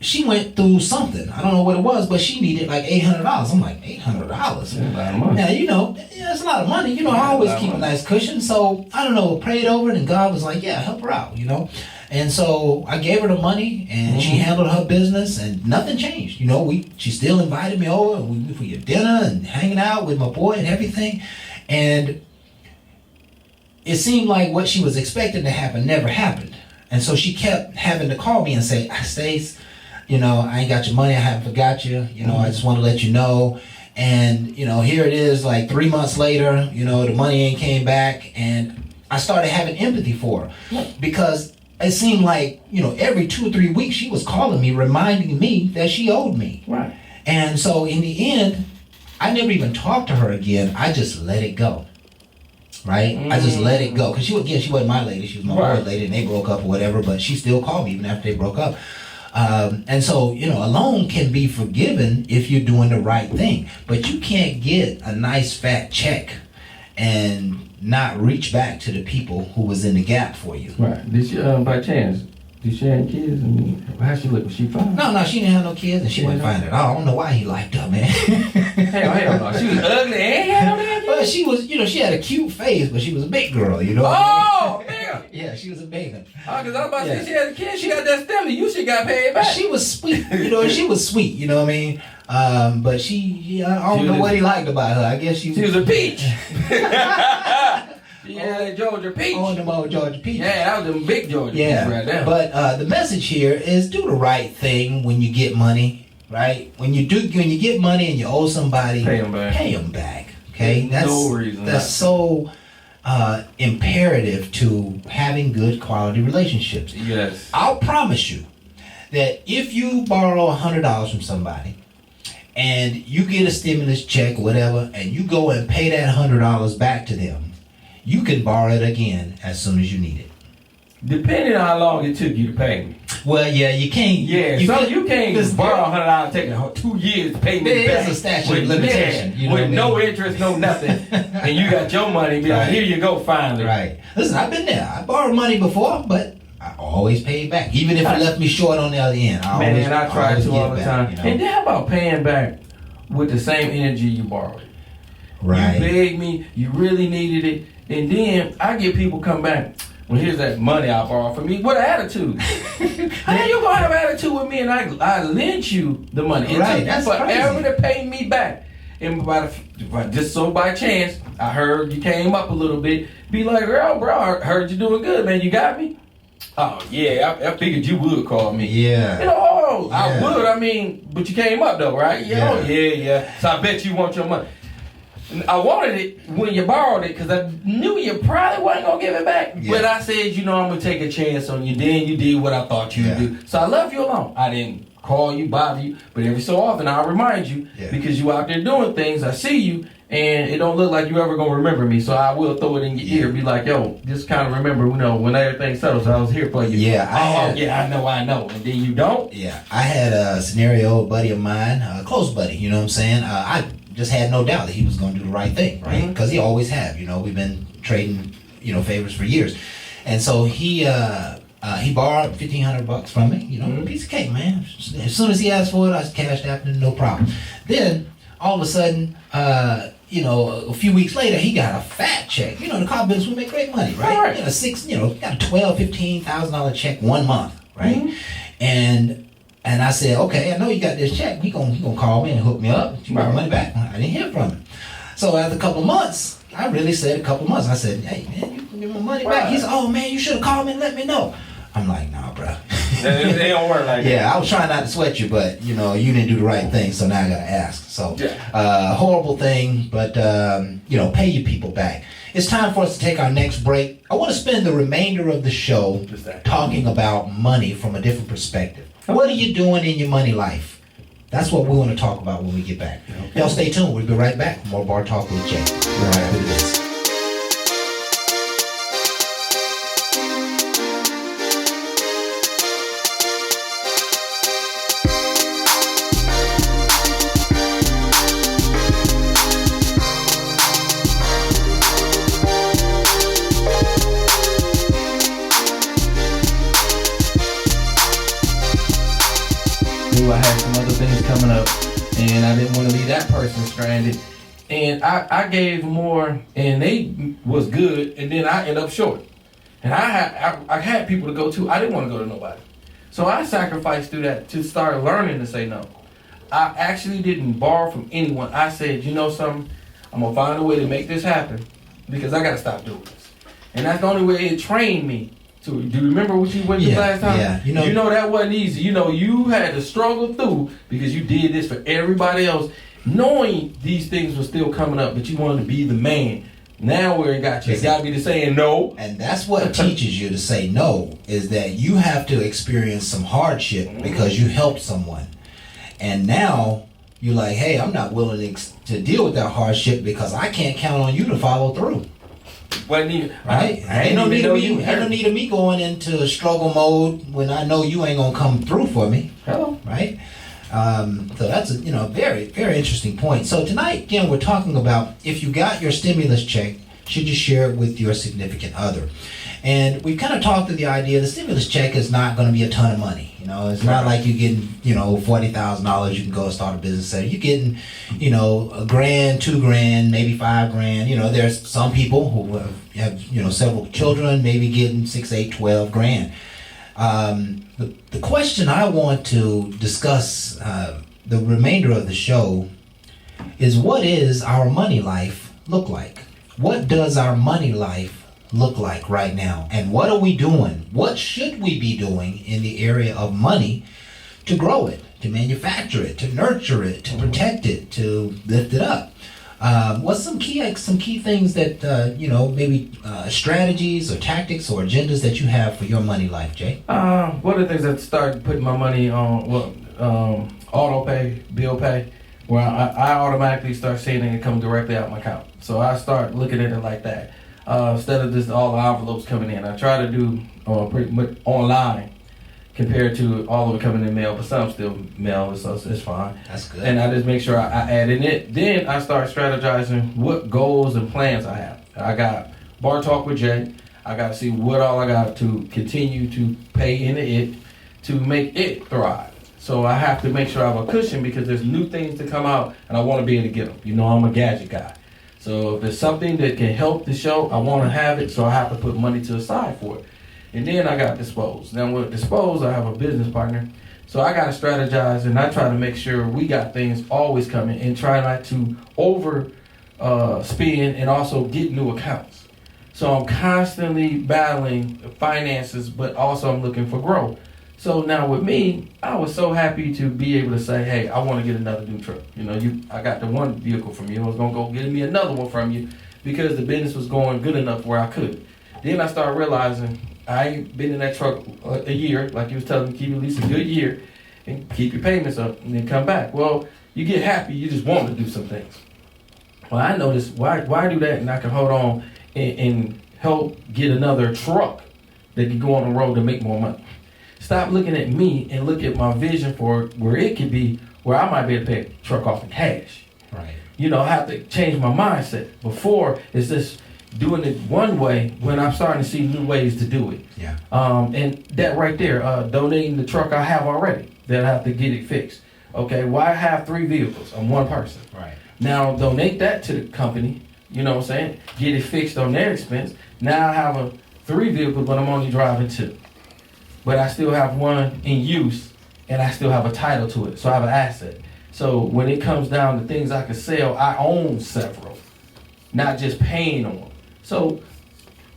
she went through something. I don't know what it was, but she needed like $800. I'm like, $800? That's a lot of money. Now, it's a lot of money. I always keep a nice cushion. So, I don't know, prayed over it, and God was like, yeah, help her out, And so I gave her the money, and she handled her business, and nothing changed. She still invited me over, and we had dinner and hanging out with my boy and everything. And it seemed like what she was expecting to happen never happened. And so she kept having to call me and say, Stace, I ain't got your money. I haven't forgot you. I just want to let you know. And, here it is like 3 months later, the money ain't came back. And I started having empathy for her because it seemed like, every 2 or 3 weeks she was calling me, reminding me that she owed me. Right. And so in the end, I never even talked to her again. I just let it go. Right? I just let it go. Because she wasn't my lady. She was my boy's lady, and they broke up or whatever. But she still called me even after they broke up. And so, a loan can be forgiven if you're doing the right thing. But you can't get a nice fat check and not reach back to the people who was in the gap for you. Right. Did she, by chance, did she have any kids? I mean, how she look? Was she fine? No, she didn't have no kids, and she wasn't fine at all. I don't know why he liked her, man. Hell no. She was ugly and had no damn kids. Well, she was, she had a cute face, but she was a big girl, Oh, man. Yeah, she was a big one. Oh, because I was about to say she had a kid. She got that stimmy. You should got paid back. She was sweet, she was sweet, you know what I mean? But I don't know what he liked about her. I guess she was a peach. Yeah, that Georgia peach. Oh, them old Georgia peach. Yeah, that was them big Georgia peach right there. But the message here is do the right thing when you get money, right? When you get money and you owe somebody, pay them back. Pay them back. Okay, that's no reason. That's so imperative to having good quality relationships. Yes. I'll promise you that if you borrow $100 from somebody and you get a stimulus check or whatever, and you go and pay that $100 back to them, you can borrow it again as soon as you need it. Depending on how long it took you to pay me. Well, yeah, you can't. Yeah, you can't just borrow $100, taking 2 years to pay me back. There's a statute of limitation. With no interest, no nothing. And you got your money, be like, here you go, finally. Right. Listen, I've been there. I borrowed money before, but I always paid back. Even if it left me short on the other end. I try to all the time. You know? And then how about paying back with the same energy you borrowed? Right. You begged me, you really needed it. And then I get people come back. Well, here's that money I borrowed from me. What attitude? How you gonna have attitude with me and I lent you the money? It right, took that's you forever crazy. to pay me back. And just so by chance, I heard you came up a little bit. Be like, girl, bro, I heard you doing good, man. You got me? Oh yeah, I figured you would call me. Yeah. I would. I mean, but you came up though, right? Yeah. Oh yeah. So I bet you want your money. I wanted it when you borrowed it because I knew you probably wasn't going to give it back. Yeah. But I said, I'm going to take a chance on you. Then you did what I thought you would do. So I left you alone. I didn't call you, bother you. But every so often I'll remind you because you out there doing things. I see you and it don't look like you ever going to remember me. So I will throw it in your ear. Be like, yo, just kind of remember, when everything settles, I was here for you. Yeah. I know. And then you don't? Yeah. I had a scenario, a buddy of mine, a close buddy, you know what I'm saying? I just had no doubt that he was going to do the right thing, right? Because he always have. We've been trading, favors for years, and so he borrowed $1,500 from me. Piece of cake, man. As soon as he asked for it, I cashed out, no problem. Then all of a sudden, a few weeks later, he got a fat check. The car business would make great money, right? Got a $12,000-$15,000 check 1 month, right? And I said, okay, I know you got this check. He gonna call me and hook me up. You want money back? I didn't hear from him. So after a couple months, I really said a couple months. I said, hey man, you can give my money back. He said, oh man, you should have called me and let me know. I'm like, nah, bro. They don't work like that. Yeah, I was trying not to sweat you, but you didn't do the right thing, so now I gotta ask. So, horrible thing, but pay your people back. It's time for us to take our next break. I want to spend the remainder of the show talking about money from a different perspective. What are you doing in your money life? That's what we want to talk about when we get back. Okay. Y'all stay tuned. We'll be right back. More Bar Talk with Jay. Right after this. I had some other things coming up and I didn't want to leave that person stranded, and I gave more and they was good, and then I end up short, and I had people to go to. I didn't want to go to nobody, so I sacrificed through that to start learning to say no. I actually didn't borrow from anyone. I said, something, I'm gonna find a way to make this happen because I gotta stop doing this, and that's the only way it trained me. Do you remember what you went through last time? Yeah. That wasn't easy. You had to struggle through because you did this for everybody else, knowing these things were still coming up, but you wanted to be the man. Now where it got you, it's got me to saying no. And that's what teaches you to say no, is that you have to experience some hardship because you helped someone. And now you're like, hey, I'm not willing to deal with that hardship because I can't count on you to follow through. Wasn't even Right? Ain't no need of me going into struggle mode when I know you ain't gonna come through for me. Hello. Right? So that's a very, very interesting point. So tonight, again, we're talking about if you got your stimulus check, should you share it with your significant other? And we've kind of talked to the idea the stimulus check is not going to be a ton of money. It's not like you're getting, $40,000 you can go start a business at. You're getting, $1,000, $2,000, maybe $5,000. There's some people who have several children, maybe getting 6, 8, 12 grand. The question I want to discuss the remainder of the show is what is our money life look like? What does our money life look like right now? And what are we doing? What should we be doing in the area of money to grow it, to manufacture it, to nurture it, to protect it, to lift it up? What's some key things that maybe strategies or tactics or agendas that you have for your money life, Jay? One of the things that started putting my money on auto pay, bill pay, where I automatically start seeing it come directly out my account. So I start looking at it like that. Instead of just all the envelopes coming in, I try to do pretty much online compared to all of it coming in mail, but some still mail, so it's fine. That's good. And I just make sure I add in it. Then I start strategizing what goals and plans I have. I got Bar Talk with Jay. I got to see what all I got to continue to pay into it to make it thrive. So I have to make sure I have a cushion because there's new things to come out and I want to be able to get them. I'm a gadget guy. So if there's something that can help the show, I want to have it, so I have to put money to the side for it. And then I got Dispose. Now with Dispose, I have a business partner. So I got to strategize, and I try to make sure we got things always coming and try not to over spend and also get new accounts. So I'm constantly battling finances, but also I'm looking for growth. So now with me, I was so happy to be able to say, hey, I want to get another new truck. I got the one vehicle from you. I was going to go get me another one from you because the business was going good enough where I could. Then I started realizing I ain't been in that truck a year, like you was telling me, keep at least a good year and keep your payments up and then come back. Well, you get happy, you just want to do some things. Well, I noticed, why do that and I can hold on and help get another truck that can go on the road to make more money. Stop looking at me and look at my vision for where it could be, where I might be able to pay a truck off in cash. Right. I have to change my mindset. Before, it's just doing it one way when I'm starting to see new ways to do it. Yeah. And that right there, donating the truck I have already, that I have to get it fixed. Okay, why have 3 vehicles? I'm one person. Right. Now donate that to the company, you know what I'm saying? Get it fixed on their expense. Now I have 3 vehicles, but I'm only driving 2. But I still have one in use, and I still have a title to it, so I have an asset. So when it comes down to things I can sell, I own several, not just paying on them. So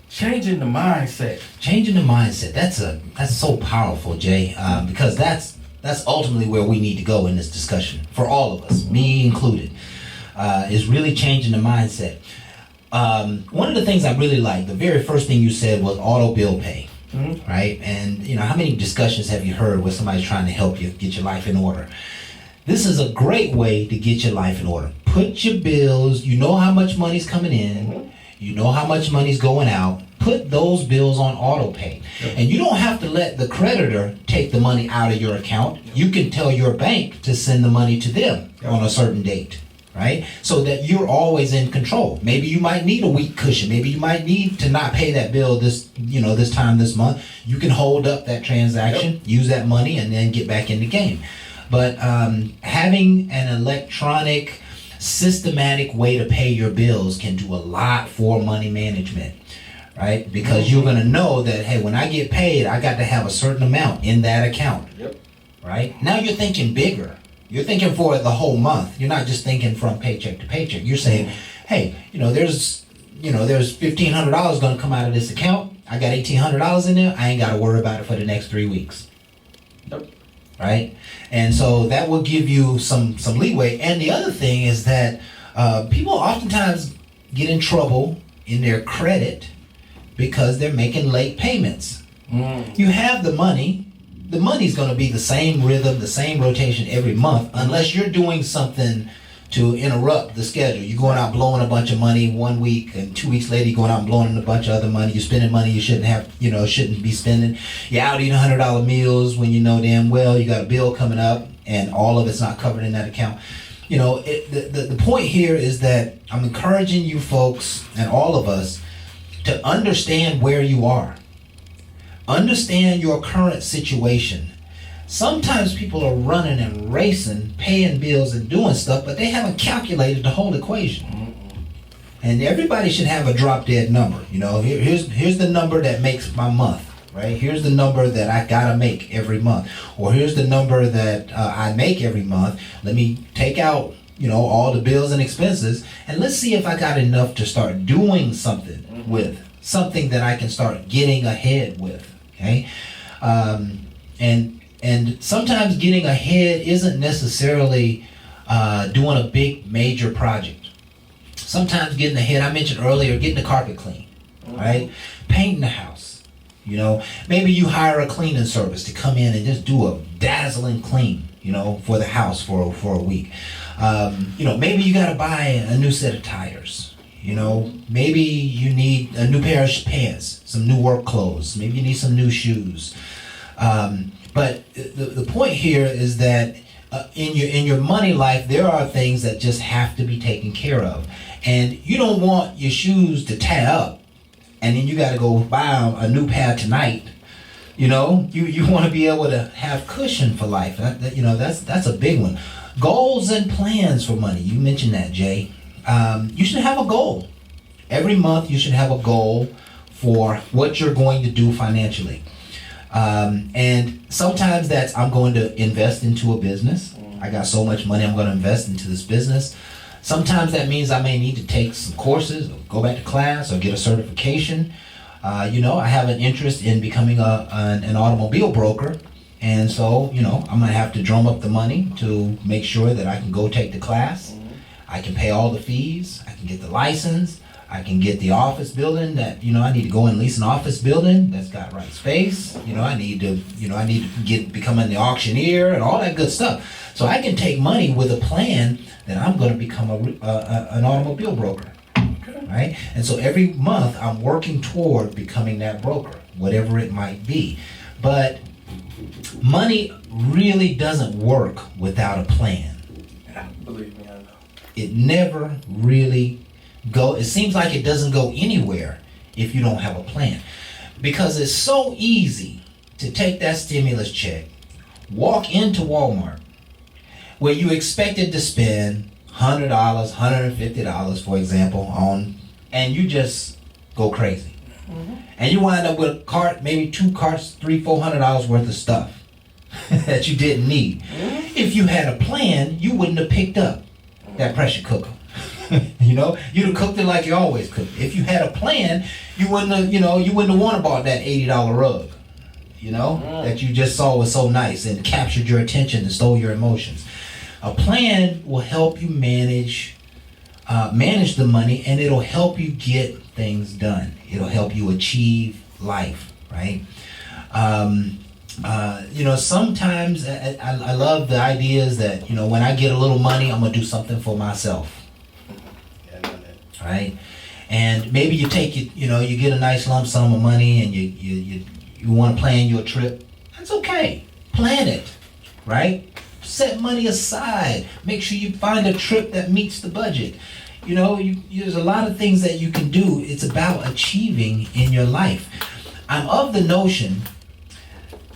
changing the mindset. Changing the mindset. That's so powerful, Jay, because that's ultimately where we need to go in this discussion for all of us, me included, is really changing the mindset. One of the things I really like, the very first thing you said was auto bill pay. Mm-hmm. Right? And how many discussions have you heard where somebody's trying to help you get your life in order? This is a great way to get your life in order. Put your bills, you know how much money's coming in, you know how much money's going out, put those bills on auto pay. Yep. And you don't have to let the creditor take the money out of your account. You can tell your bank to send the money to them on a certain date. Right? So that you're always in control. Maybe you might need a week cushion. Maybe you might need to not pay that bill this time this month. You can hold up that transaction, use that money, and then get back in the game. But having an electronic, systematic way to pay your bills can do a lot for money management. Right? Because you're going to know that, hey, when I get paid, I got to have a certain amount in that account. Yep. Right? Now you're thinking bigger. You're thinking for the whole month. You're not just thinking from paycheck to paycheck. You're saying, hey, there's $1,500 going to come out of this account. I got $1,800 in there. I ain't got to worry about it for the next 3 weeks. Nope. Right? And so that will give you some leeway. And the other thing is that people oftentimes get in trouble in their credit because they're making late payments. You have the money. The money's going to be the same rhythm, the same rotation every month, unless you're doing something to interrupt the schedule. You're going out blowing a bunch of money 1 week, and 2 weeks later you're going out and blowing a bunch of other money. You're spending money you shouldn't have, shouldn't be spending. You're out eating $100 meals when you know damn well you got a bill coming up and all of it's not covered in that account. The point here is that I'm encouraging you folks and all of us to understand where you are. Understand your current situation. Sometimes people are running and racing, paying bills and doing stuff, but they haven't calculated the whole equation. And everybody should have a drop dead number. Here's the number that makes my month, right? Here's the number that I gotta make every month. Or here's the number that I make every month. Let me take out, all the bills and expenses, and let's see if I got enough to start doing something with. Something that I can start getting ahead with, okay? And sometimes getting ahead isn't necessarily doing a big major project. Sometimes getting ahead, I mentioned earlier, getting the carpet clean, right? Painting the house. Maybe you hire a cleaning service to come in and just do a dazzling clean, for the house for a week. Maybe you got to buy a new set of tires. Maybe you need a new pair of pants, some new work clothes. Maybe you need some new shoes. But the point here is that in your money life, there are things that just have to be taken care of. And you don't want your shoes to tear up and then you got to go buy a new pair tonight. You want to be able to have cushion for life. That's a big one. Goals and plans for money. You mentioned that, Jay. You should have a goal. Every month you should have a goal for what you're going to do financially. And sometimes that's I'm going to invest into a business. I got so much money I'm going to invest into this business. Sometimes that means I may need to take some courses, or go back to class, or get a certification. I have an interest in becoming an automobile broker. And so, I'm going to have to drum up the money to make sure that I can go take the class. I can pay all the fees. I can get the license. I can get the office building that, I need to go and lease an office building that's got right space. I need to become the auctioneer and all that good stuff. So I can take money with a plan that I'm going to become an automobile broker. Okay. Right? And so every month I'm working toward becoming that broker, whatever it might be. But money really doesn't work without a plan. Yeah, believe me, I know. It never really it seems like it doesn't go anywhere if you don't have a plan. Because it's so easy to take that stimulus check, walk into Walmart, where you expected to spend $100, $150, for example, and you just go crazy. Mm-hmm. And you wind up with a cart, maybe 2 carts, $300-$400 worth of stuff that you didn't need. Mm-hmm. If you had a plan, you wouldn't have picked up that pressure cooker. You'd have cooked it like you always cook. If you had a plan, you wouldn't have wanted to buy that $80 rug, that you just saw was so nice and captured your attention and stole your emotions. A plan will help you manage the money, and it'll help you get things done. It'll help you achieve life, right? Sometimes I love the ideas that, when I get a little money, I'm going to do something for myself. Right? And maybe you get a nice lump sum of money and you want to plan your trip. That's okay. Plan it, right? Set money aside. Make sure you find a trip that meets the budget. There's a lot of things that you can do. It's about achieving in your life. I'm of the notion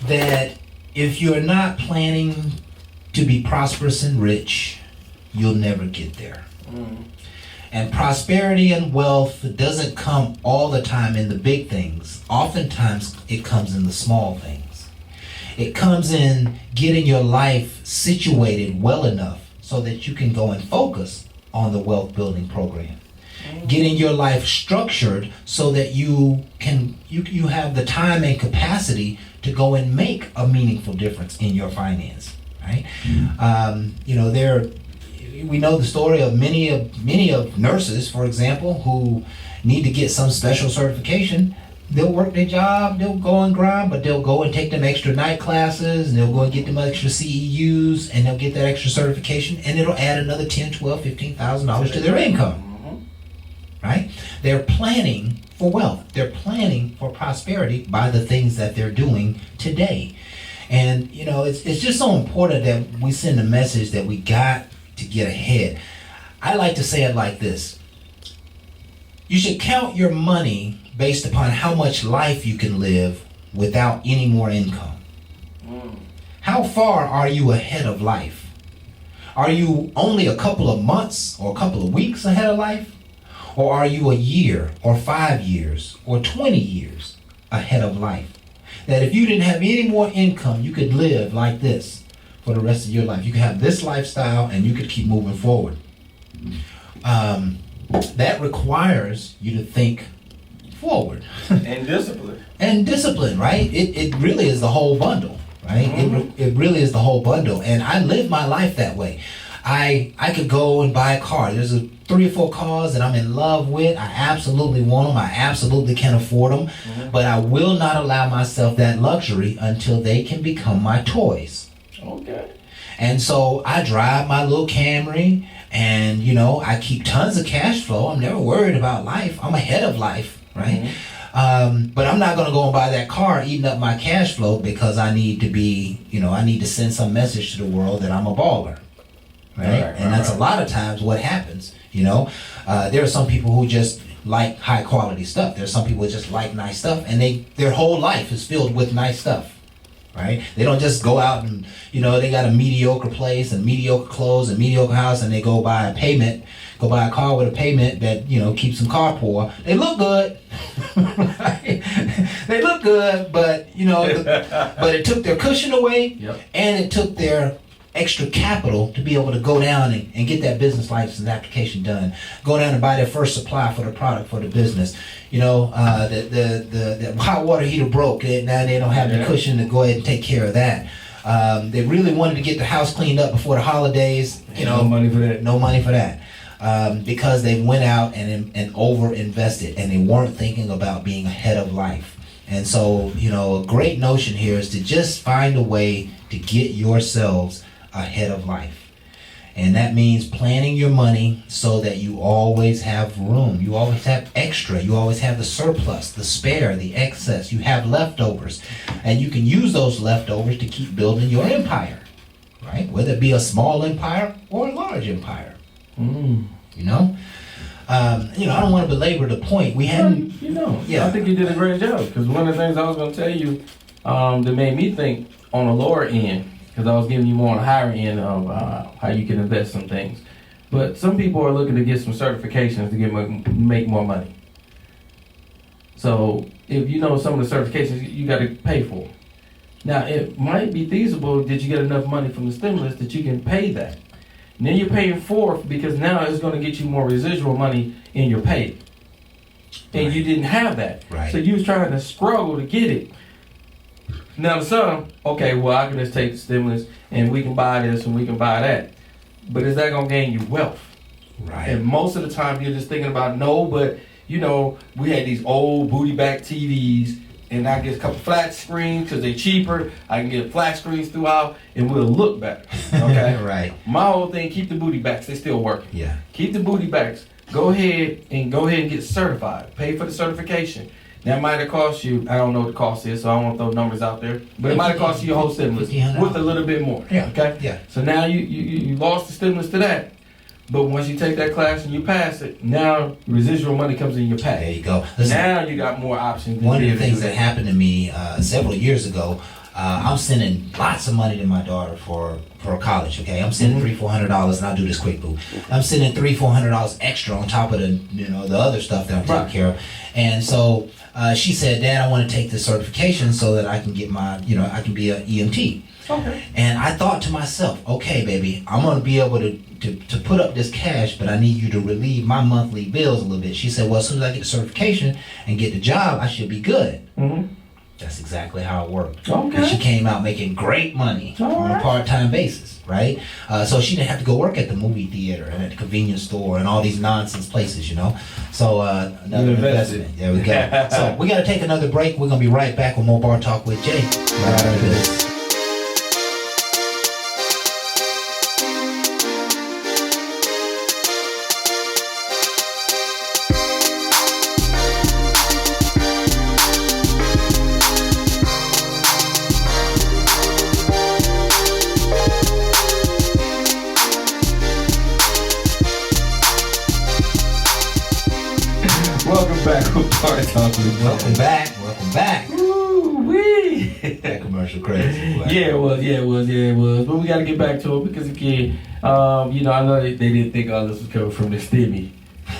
that if you're not planning to be prosperous and rich, you'll never get there. And prosperity and wealth doesn't come all the time in the big things. Oftentimes, it comes in the small things. It comes in getting your life situated well enough so that you can go and focus on the wealth building program. Getting your life structured so that you have the time and capacity to go and make a meaningful difference in your finance, right? We know the story of many of nurses, for example, who need to get some special certification. they'll work their job, they'll go and grind, but they'll go and take them extra night classes, and they'll go and get them extra CEUs, and they'll get that extra certification, and it'll add another $10, $12, $15,000 to their income. Right? They're planning for wealth. They're planning for prosperity by the things that they're doing today. And, you know, it's just so important that we send a message that we got to get ahead. I like to say it like this. You should count your money based upon how much life you can live without any more income. How far are you ahead of life? Are you only a couple of months or a couple of weeks ahead of life? Or are you a year or 5 years or 20 years ahead of life? That if you didn't have any more income, you could live like this for the rest of your life. You could have this lifestyle and you could keep moving forward. That requires you to think forward. And discipline. And discipline, right? It really is the whole bundle, right? It really is the whole bundle. And I live my life that way. I could go and buy a car. There's 3 or 4 cars that I'm in love with. I absolutely want them. I absolutely can afford them. But I will not allow myself that luxury until they can become my toys. Okay. And so I drive my little Camry, and, you know, I keep tons of cash flow. I'm never worried about life. I'm ahead of life, right? But I'm not going to go and buy that car eating up my cash flow because I need to be, you know, I need to send some message to the world that I'm a baller. Right? And that's a lot of times what happens, you know. There are some people who just like high quality stuff. There are some people who just like nice stuff, and their whole life is filled with nice stuff, right? They don't just go out and, you know, they got a mediocre place and mediocre clothes and mediocre house, and they go buy a car with a payment that, you know, keeps them car poor. They look good. Right? They look good, but, you know, but it took their cushion away, and it took their extra capital to be able to go down and get that business license application done. Go down and buy their first supply for the product for the business. You know, the hot water heater broke, and now they don't have the cushion to go ahead and take care of that. They really wanted to get the house cleaned up before the holidays. You know, no money for that. No money for that. Because they went out and over invested, and they weren't thinking about being ahead of life. And so, you know, a great notion here is to just find a way to get yourselves ahead of life. And that means planning your money so that you always have room. You always have extra. You always have the surplus, the spare, the excess. You have leftovers. And you can use those leftovers to keep building your empire, right? Whether it be a small empire or a large empire. You know? I don't want to belabor the point. We hadn't... I think you did a great job. Because one of the things I was going to tell you that made me think on the lower end, because I was giving you more on the higher end of how you can invest some things. But some people are looking to get some certifications to make more money. So if you know some of the certifications, you got to pay for them. Now, it might be feasible that you get enough money from the stimulus that you can pay that. And then you're paying fourth because now it's going to get you more residual money in your pay. And you didn't have that. Right. So you was trying to struggle to get it. Now some, okay, well I can just take the stimulus and we can buy this and we can buy that. But is that going to gain you wealth? Right. And most of the time you're just thinking about, no, but you know, we had these old booty back TVs and I get a couple flat screens because they're cheaper. I can get flat screens throughout and we'll look better. Okay? Right. My whole thing, keep the booty backs. They still working. Yeah. Keep the booty backs. Go ahead and get certified. Pay for the certification. That might have cost you, I don't know what the cost is, so I don't want to throw numbers out there. But it might have cost you your whole stimulus with a little bit more. Yeah. Okay? Yeah. So now you lost the stimulus to that. But once you take that class and you pass it, now residual money comes in your There pay. you go. Listen, Now you got more options. one of the things that happened to me several years ago, I'm sending lots of money to my daughter for college. Okay, I'm sending $300-400, and I'll do this quick, boo. I'm sending $300-400 extra on top of the other stuff that I'm taking care of. And so she said, "Dad, I want to take this certification so that I can get my, I can be an EMT." Okay. And I thought to myself, okay, baby, I'm going to be able to put up this cash, but I need you to relieve my monthly bills a little bit. She said, well, as soon as I get the certification and get the job, I should be good. That's exactly how it worked. Okay. And she came out making great money on a part-time basis, right? So she didn't have to go work at the movie theater and at the convenience store and all these nonsense places, you know? So another investment. There we go. So we got to take another break. We're going to be right back with more Bar Talk with Jay. Right after this. Welcome back with Bar Talk with Jay. Welcome back. Woo-wee. That commercial crazy. Boy. Yeah, it was. But we got to get back to it because again, I know they didn't think all this was coming from the stimmy.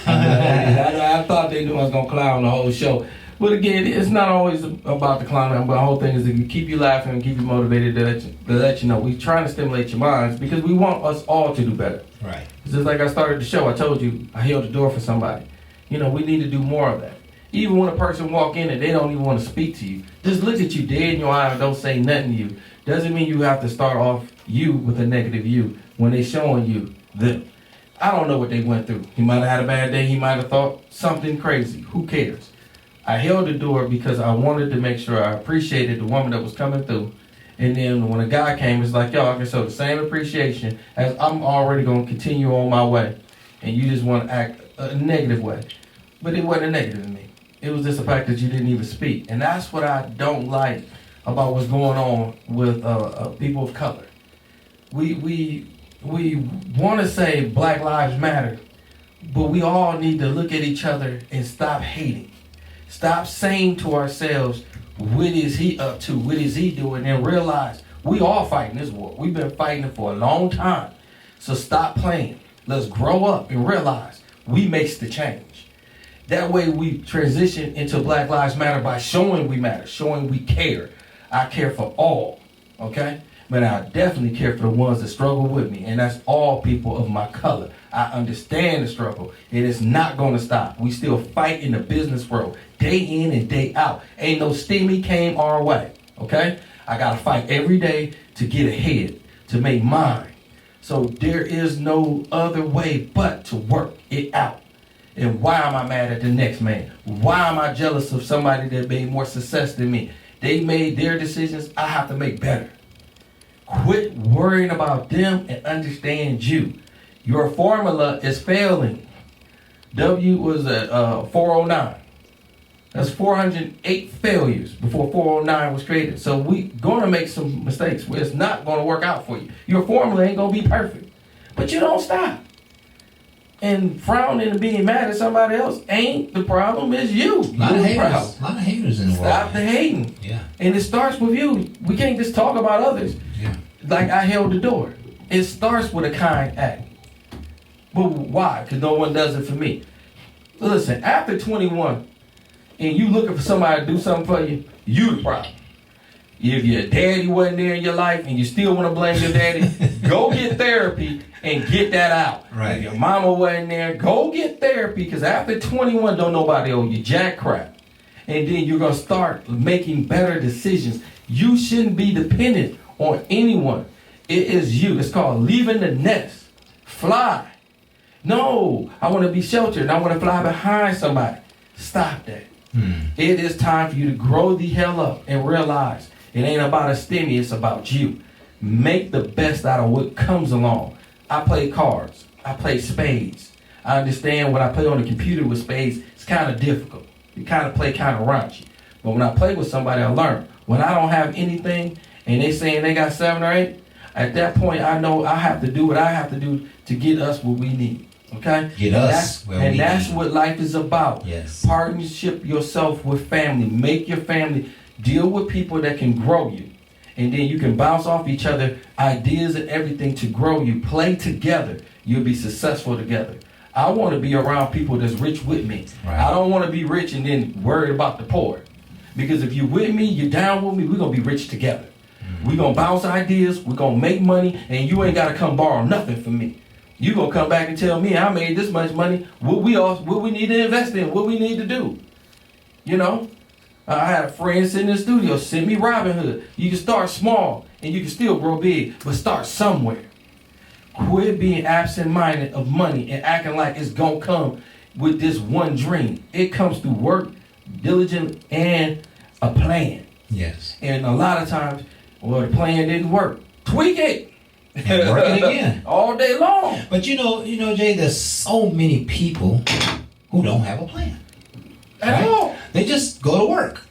I thought they knew I was gonna clown the whole show. But again, it's not always about the clowning. But the whole thing is to keep you laughing and keep you motivated to let you know. We're trying to stimulate your minds because we want us all to do better. Right. Just like I started the show, I told you I held the door for somebody. We need to do more of that. Even when a person walk in and they don't even want to speak to you, just look at you dead in your eye and don't say nothing to you. Doesn't mean you have to start off you with a negative you when they showing you them. I don't know what they went through. He might have had a bad day. He might have thought something crazy. Who cares? I held the door because I wanted to make sure I appreciated the woman that was coming through. And then when a guy came, it's like, yo, I can show the same appreciation as I'm already going to continue on my way. And you just want to act a negative way. But it wasn't a negative to me. It was just the fact that you didn't even speak. And that's what I don't like about what's going on with people of color. We want to say Black Lives Matter, but we all need to look at each other and stop hating. Stop saying to ourselves, what is he up to? What is he doing? And realize we all fighting this war. We've been fighting it for a long time. So stop playing. Let's grow up and realize we makes the change. That way we transition into Black Lives Matter by showing we matter, showing we care. I care for all, okay? But I definitely care for the ones that struggle with me, and that's all people of my color. I understand the struggle. It is not going to stop. We still fight in the business world, day in and day out. Ain't no stimmy came our way, okay? I got to fight every day to get ahead, to make mine. So there is no other way but to work it out. And why am I mad at the next man? Why am I jealous of somebody that made more success than me? They made their decisions. I have to make better. Quit worrying about them and understand you. Your formula is failing. W was at 409. That's 408 failures before 409 was created. So we going to make some mistakes where it's not going to work out for you. Your formula ain't going to be perfect. But you don't stop. And frowning and being mad at somebody else ain't the problem. It's you. A lot of haters in the world. Stop the hating. Yeah. And it starts with you. We can't just talk about others. Yeah. Like I held the door. It starts with a kind act. But why? Because no one does it for me. Listen, after 21, and you looking for somebody to do something for you, you the problem. If your daddy wasn't there in your life and you still want to blame your daddy, go get therapy and get that out. Right. If your mama wasn't there, go get therapy because after 21, don't nobody owe you jack crap. And then you're going to start making better decisions. You shouldn't be dependent on anyone. It is you. It's called leaving the nest. Fly. No, I want to be sheltered and I want to fly behind somebody. Stop that. It is time for you to grow the hell up and realize it ain't about a stimmy, it's about you. Make the best out of what comes along. I play cards. I play spades. I understand when I play on the computer with spades, it's kind of difficult. You kind of play kind of raunchy. But when I play with somebody, I learn. When I don't have anything and they saying they got 7 or 8, at that point, I know I have to do what I have to do to get us what we need. Okay? That's what life is about. Yes. Partnership yourself with family. Make your family deal with people that can grow you. And then you can bounce off each other ideas and everything to grow you. Play together. You'll be successful together. I want to be around people that's rich with me. Right. I don't want to be rich and then worried about the poor. Because if you're with me, you're down with me, we're going to be rich together. We're going to bounce ideas. We're going to make money. And you ain't got to come borrow nothing from me. You gonna come back and tell me I made this much money. What we need to invest in, what we need to do. You know, I had a friend sitting in the studio, send me Robinhood. You can start small and you can still grow big, but start somewhere. Quit being absent-minded of money and acting like it's gonna come with this one dream. It comes through work, diligence, and a plan. Yes. And a lot of times, well, the plan didn't work. Tweak it. And work it again. All day long. But you know, Jay, there's so many people who don't have a plan. At all. They just go to work.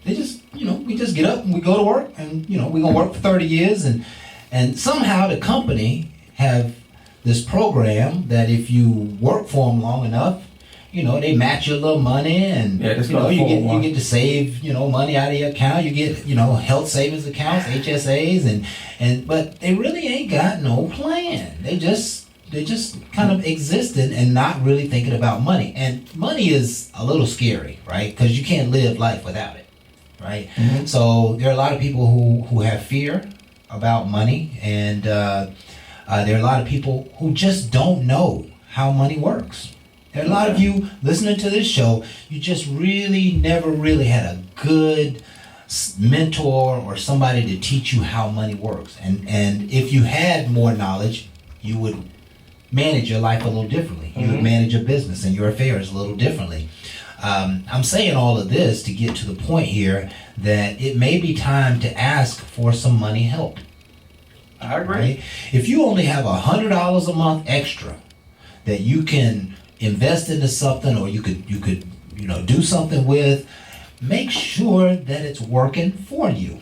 They just, we just get up and we go to work, and we're gonna work for 30 years, and somehow the company have this program that if you work for them long enough, they match your little money, and you get to save money out of your account. You get health savings accounts, HSAs, and but they really ain't got no plan. They just kind of existing and not really thinking about money. And money is a little scary, right? Because you can't live life without it, right? Mm-hmm. So there are a lot of people who have fear about money, and there are a lot of people who just don't know how money works. There are a lot of you listening to this show, you just really never really had a good mentor or somebody to teach you how money works. And if you had more knowledge, you would manage your life a little differently. You would manage your business and your affairs a little differently. I'm saying all of this to get to the point here that it may be time to ask for some money help. I agree. Right? If you only have $100 a month extra that you can invest into something, or you could do something with, make sure that it's working for you.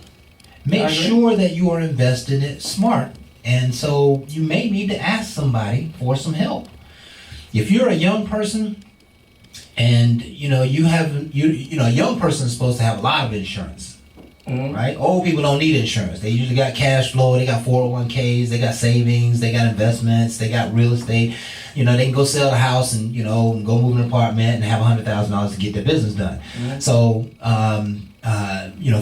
Make sure that you are investing it smart. And so you may need to ask somebody for some help. If you're a young person and a young person is supposed to have a lot of insurance. Right? Old people don't need insurance. They usually got cash flow, they got 401ks, they got savings, they got investments, they got real estate. They can go sell the house and go move an apartment and have $100,000 to get their business done. So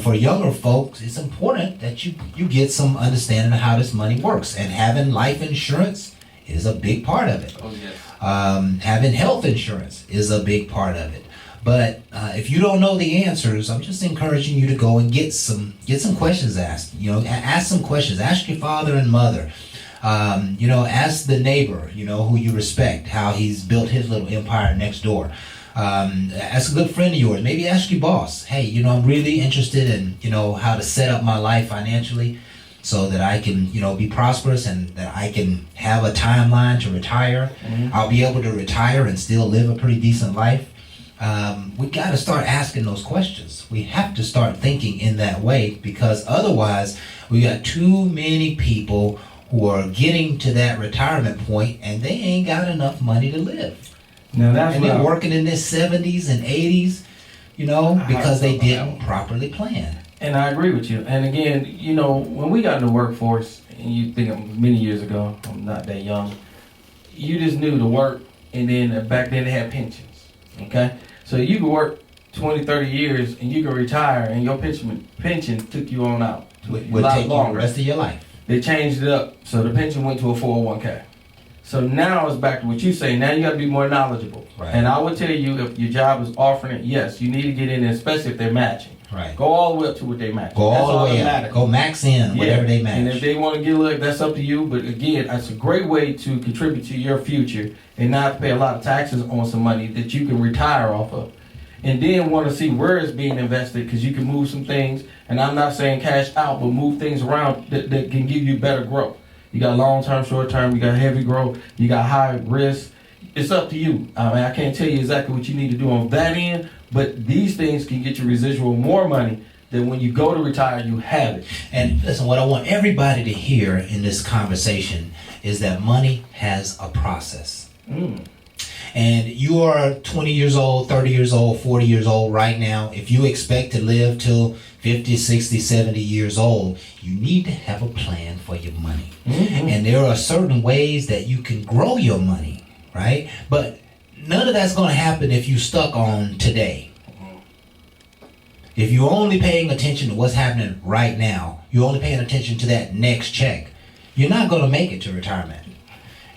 for younger folks, it's important that you get some understanding of how this money works. And having life insurance is a big part of it. Oh, yes. Having health insurance is a big part of it. But if you don't know the answers, I'm just encouraging you to go and get some questions asked. Ask some questions. Ask your father and mother. Ask the neighbor, who you respect, how he's built his little empire next door. Ask a good friend of yours. Maybe ask your boss. Hey, I'm really interested in, how to set up my life financially so that I can, be prosperous and that I can have a timeline to retire. I'll be able to retire and still live a pretty decent life. We got to start asking those questions. We have to start thinking in that way, because otherwise we got too many people who are getting to that retirement point and they ain't got enough money to live. Now that's and they're working in their 70s and 80s, because they didn't properly plan. And I agree with you. And again, when we got in the workforce, and you think of many years ago, I'm not that young, you just knew to work, and then back then they had pensions. Okay? So you could work 20, 30 years and you can retire and your pension took you on out. Would take you the rest of your life. They changed it up. So the pension went to a 401k. So now it's back to what you say. Now you got to be more knowledgeable. Right. And I would tell you, if your job is offering it, yes, you need to get in there, especially if they're matching. Right. Go all the way up to what they match. Go all the way up. Go max in, whatever they match. And if they want to get a look, that's up to you. But again, that's a great way to contribute to your future and not pay a lot of taxes on some money that you can retire off of. And then want to see where it's being invested, because you can move some things. And I'm not saying cash out, but move things around that can give you better growth. You got long-term, short-term, you got heavy growth, you got high risk. It's up to you. I can't tell you exactly what you need to do on that end, but these things can get you residual more money than when you go to retire, you have it. And listen, what I want everybody to hear in this conversation is that money has a process. And you are 20 years old, 30 years old, 40 years old right now. If you expect to live till 50, 60, 70 years old, you need to have a plan for your money. And there are certain ways that you can grow your money, right? But none of that's going to happen if you stuck on today. If you're only paying attention to what's happening right now, you're only paying attention to that next check, you're not going to make it to retirement.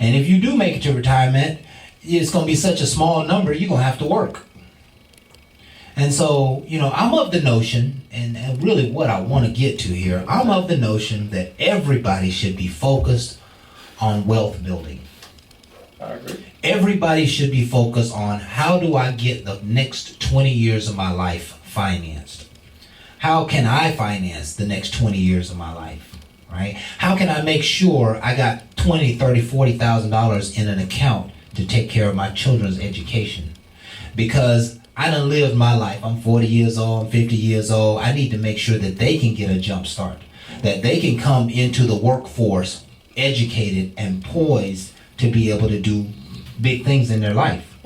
And if you do make it to retirement, it's going to be such a small number, you're going to have to work. And so, I'm of the notion, and really what I want to get to here, I'm of the notion that everybody should be focused on wealth building. I agree. Everybody should be focused on how do I get the next 20 years of my life financed? How can I finance the next 20 years of my life, right? How can I make sure I got $20, $30, $40,000 in an account to take care of my children's education? Because I done lived my life. I'm 40 years old, I'm 50 years old. I need to make sure that they can get a jump start, that they can come into the workforce educated and poised to be able to do big things in their life.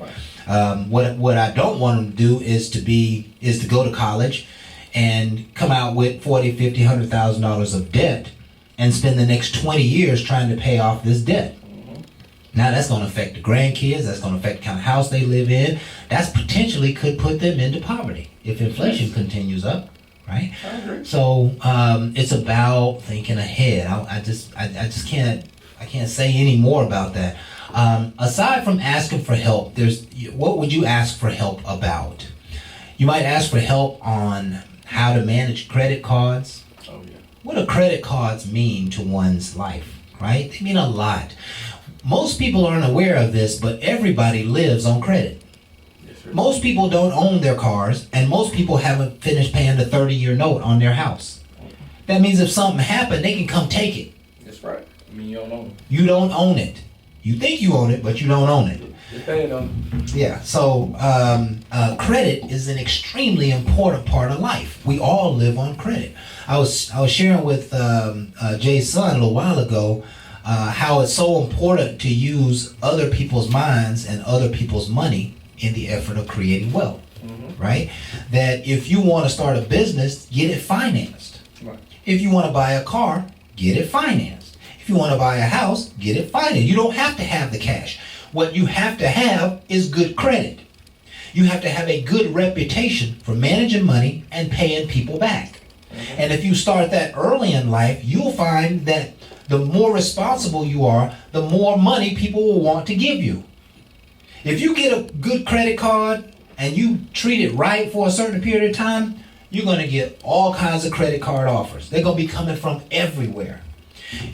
What I don't want them to do is to go to college and come out with $40, $50, $100,000 of debt and spend the next 20 years trying to pay off this debt. Now that's going to affect the grandkids. That's going to affect the kind of house they live in. That's potentially could put them into poverty if inflation continues up, right? I agree. So it's about thinking ahead. I just can't say any more about that. Aside from asking for help, what would you ask for help about? You might ask for help on how to manage credit cards. Oh yeah. What do credit cards mean to one's life, right? They mean a lot. Most people aren't aware of this, but everybody lives on credit. Yes, sir. Most people don't own their cars, and most people haven't finished paying the 30-year note on their house. That means if something happened, they can come take it. That's right. I mean, you don't own it. You don't own it. You think you own it, but you don't own it. You're paying on it. Yeah, so credit is an extremely important part of life. We all live on credit. I was sharing with Jay's son a little while ago how it's so important to use other people's minds and other people's money in the effort of creating wealth, right? That if you want to start a business, get it financed. Right. If you want to buy a car, get it financed. If you want to buy a house, get it financed. You don't have to have the cash. What you have to have is good credit. You have to have a good reputation for managing money and paying people back. And if you start that early in life, you'll find that the more responsible you are, the more money people will want to give you. If you get a good credit card and you treat it right for a certain period of time, you're going to get all kinds of credit card offers. They're going to be coming from everywhere.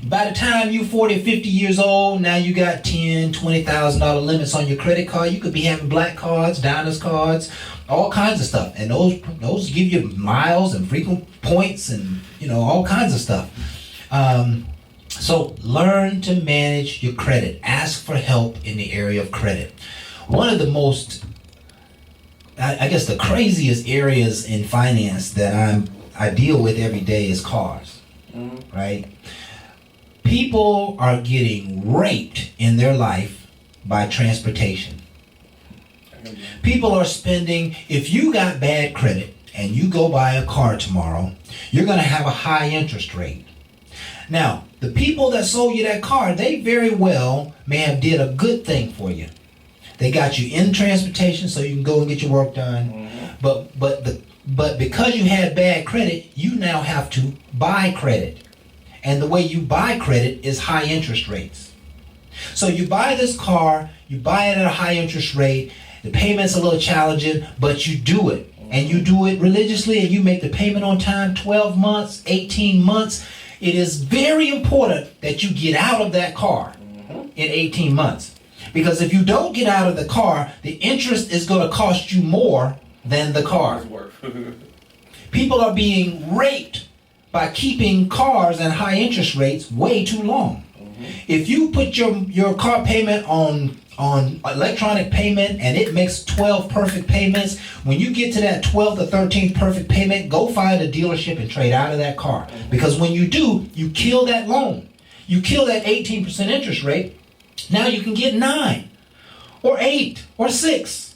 By the time you're 40, 50 years old, now you got $10,000, $20,000 limits on your credit card. You could be having black cards, diners cards, all kinds of stuff. And those give you miles and frequent points and, all kinds of stuff. So learn to manage your credit. Ask for help in the area of credit. One of the most, I guess the craziest areas in finance that I deal with every day is cars, right? People are getting raped in their life by transportation. People are spending, if you got bad credit and you go buy a car tomorrow, you're going to have a high interest rate. Now, the people that sold you that car, they very well may have did a good thing for you. They got you in transportation so you can go and get your work done. But because you had bad credit, you now have to buy credit. And the way you buy credit is high interest rates. So you buy this car, you buy it at a high interest rate, the payment's a little challenging, but you do it. And you do it religiously and you make the payment on time, 12 months, 18 months. It is very important that you get out of that car in 18 months. Because if you don't get out of the car, the interest is going to cost you more than the car. People are being raped by keeping cars and high interest rates way too long. If you put your car payment on electronic payment and it makes 12 perfect payments, when you get to that 12th or 13th perfect payment, go find a dealership and trade out of that car. Because when you do, you kill that loan. You kill that 18% interest rate. Now you can get 9 or 8 or 6.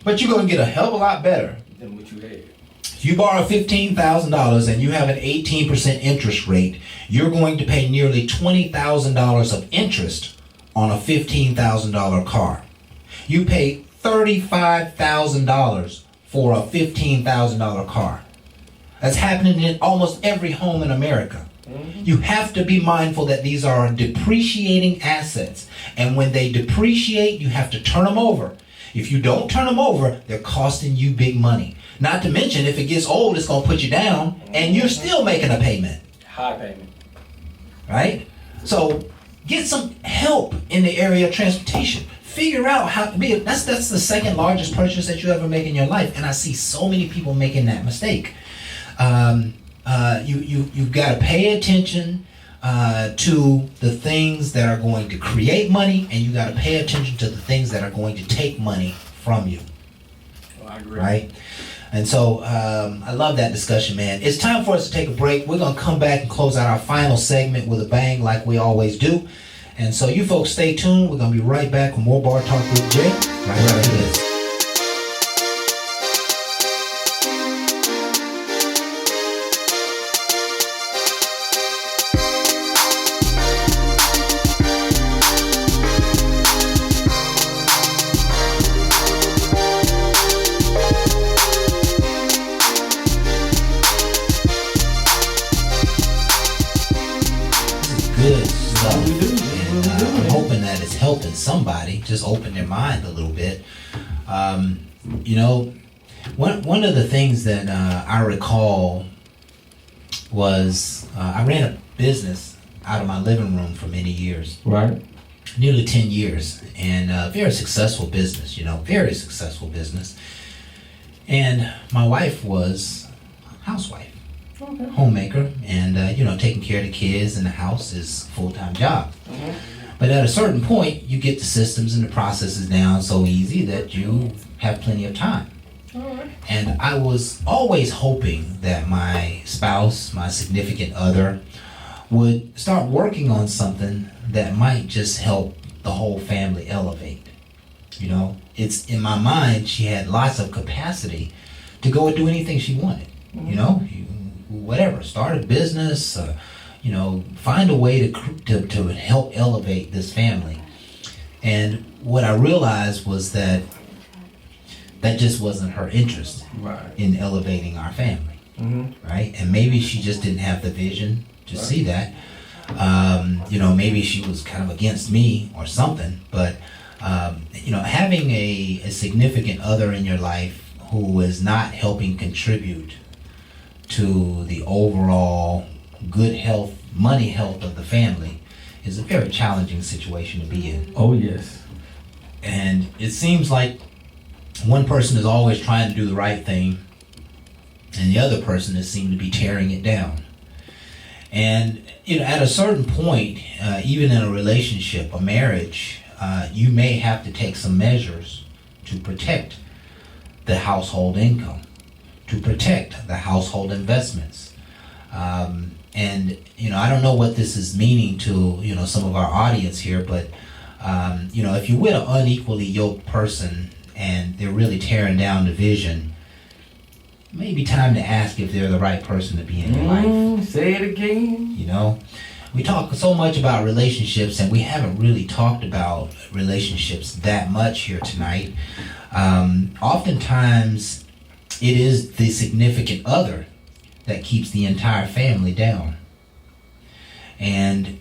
But you're going to get a hell of a lot better than what you had. If you borrow $15,000 and you have an 18% interest rate, you're going to pay nearly $20,000 of interest on a $15,000 car. You pay $35,000 for a $15,000 car. That's happening in almost every home in America. You have to be mindful that these are depreciating assets. And when they depreciate, you have to turn them over. If you don't turn them over, they're costing you big money. Not to mention, if it gets old, it's going to put you down, and you're still making a payment. High payment. Right? So get some help in the area of transportation. Figure out how to be. That's the second largest purchase that you ever make in your life, and I see so many people making that mistake. You've got to pay attention to the things that are going to create money, and you got to pay attention to the things that are going to take money from you. Well, I agree. Right? And so I love that discussion, man. It's time for us to take a break. We're going to come back and close out our final segment with a bang like we always do. And so you folks stay tuned. We're going to be right back with more Bar Talk with Jay right after this. Good stuff. And I'm hoping that it's helping somebody just open their mind a little bit. You know, one of the things that I recall was I ran a business out of my living room for many years. Right. Nearly 10 years. And very successful business, very successful business. And my wife was a housewife. Okay. Homemaker, and taking care of the kids and the house is a full-time job. Mm-hmm. But at a certain point, you get the systems and the processes down so easy that you have plenty of time. All right. And I was always hoping that my spouse, my significant other, would start working on something that might just help the whole family elevate. It's in my mind, she had lots of capacity to go and do anything she wanted. Whatever, start a business, find a way to help elevate this family. And what I realized was that just wasn't her interest in elevating our family, right? And maybe she just didn't have the vision to see that. Maybe she was kind of against me or something, but having a significant other in your life who is not helping contribute to the overall good health, money health of the family is a very challenging situation to be in. Oh, yes. And it seems like one person is always trying to do the right thing, and the other person is seemed to be tearing it down. And at a certain point, even in a relationship, a marriage, you may have to take some measures to protect the household income, to protect the household investments. And I don't know what this is meaning to some of our audience here, but if you're with an unequally yoked person and they're really tearing down the vision, it may be time to ask if they're the right person to be in your life. Say it again. We talk so much about relationships, and we haven't really talked about relationships that much here tonight. Oftentimes it is the significant other that keeps the entire family down. And,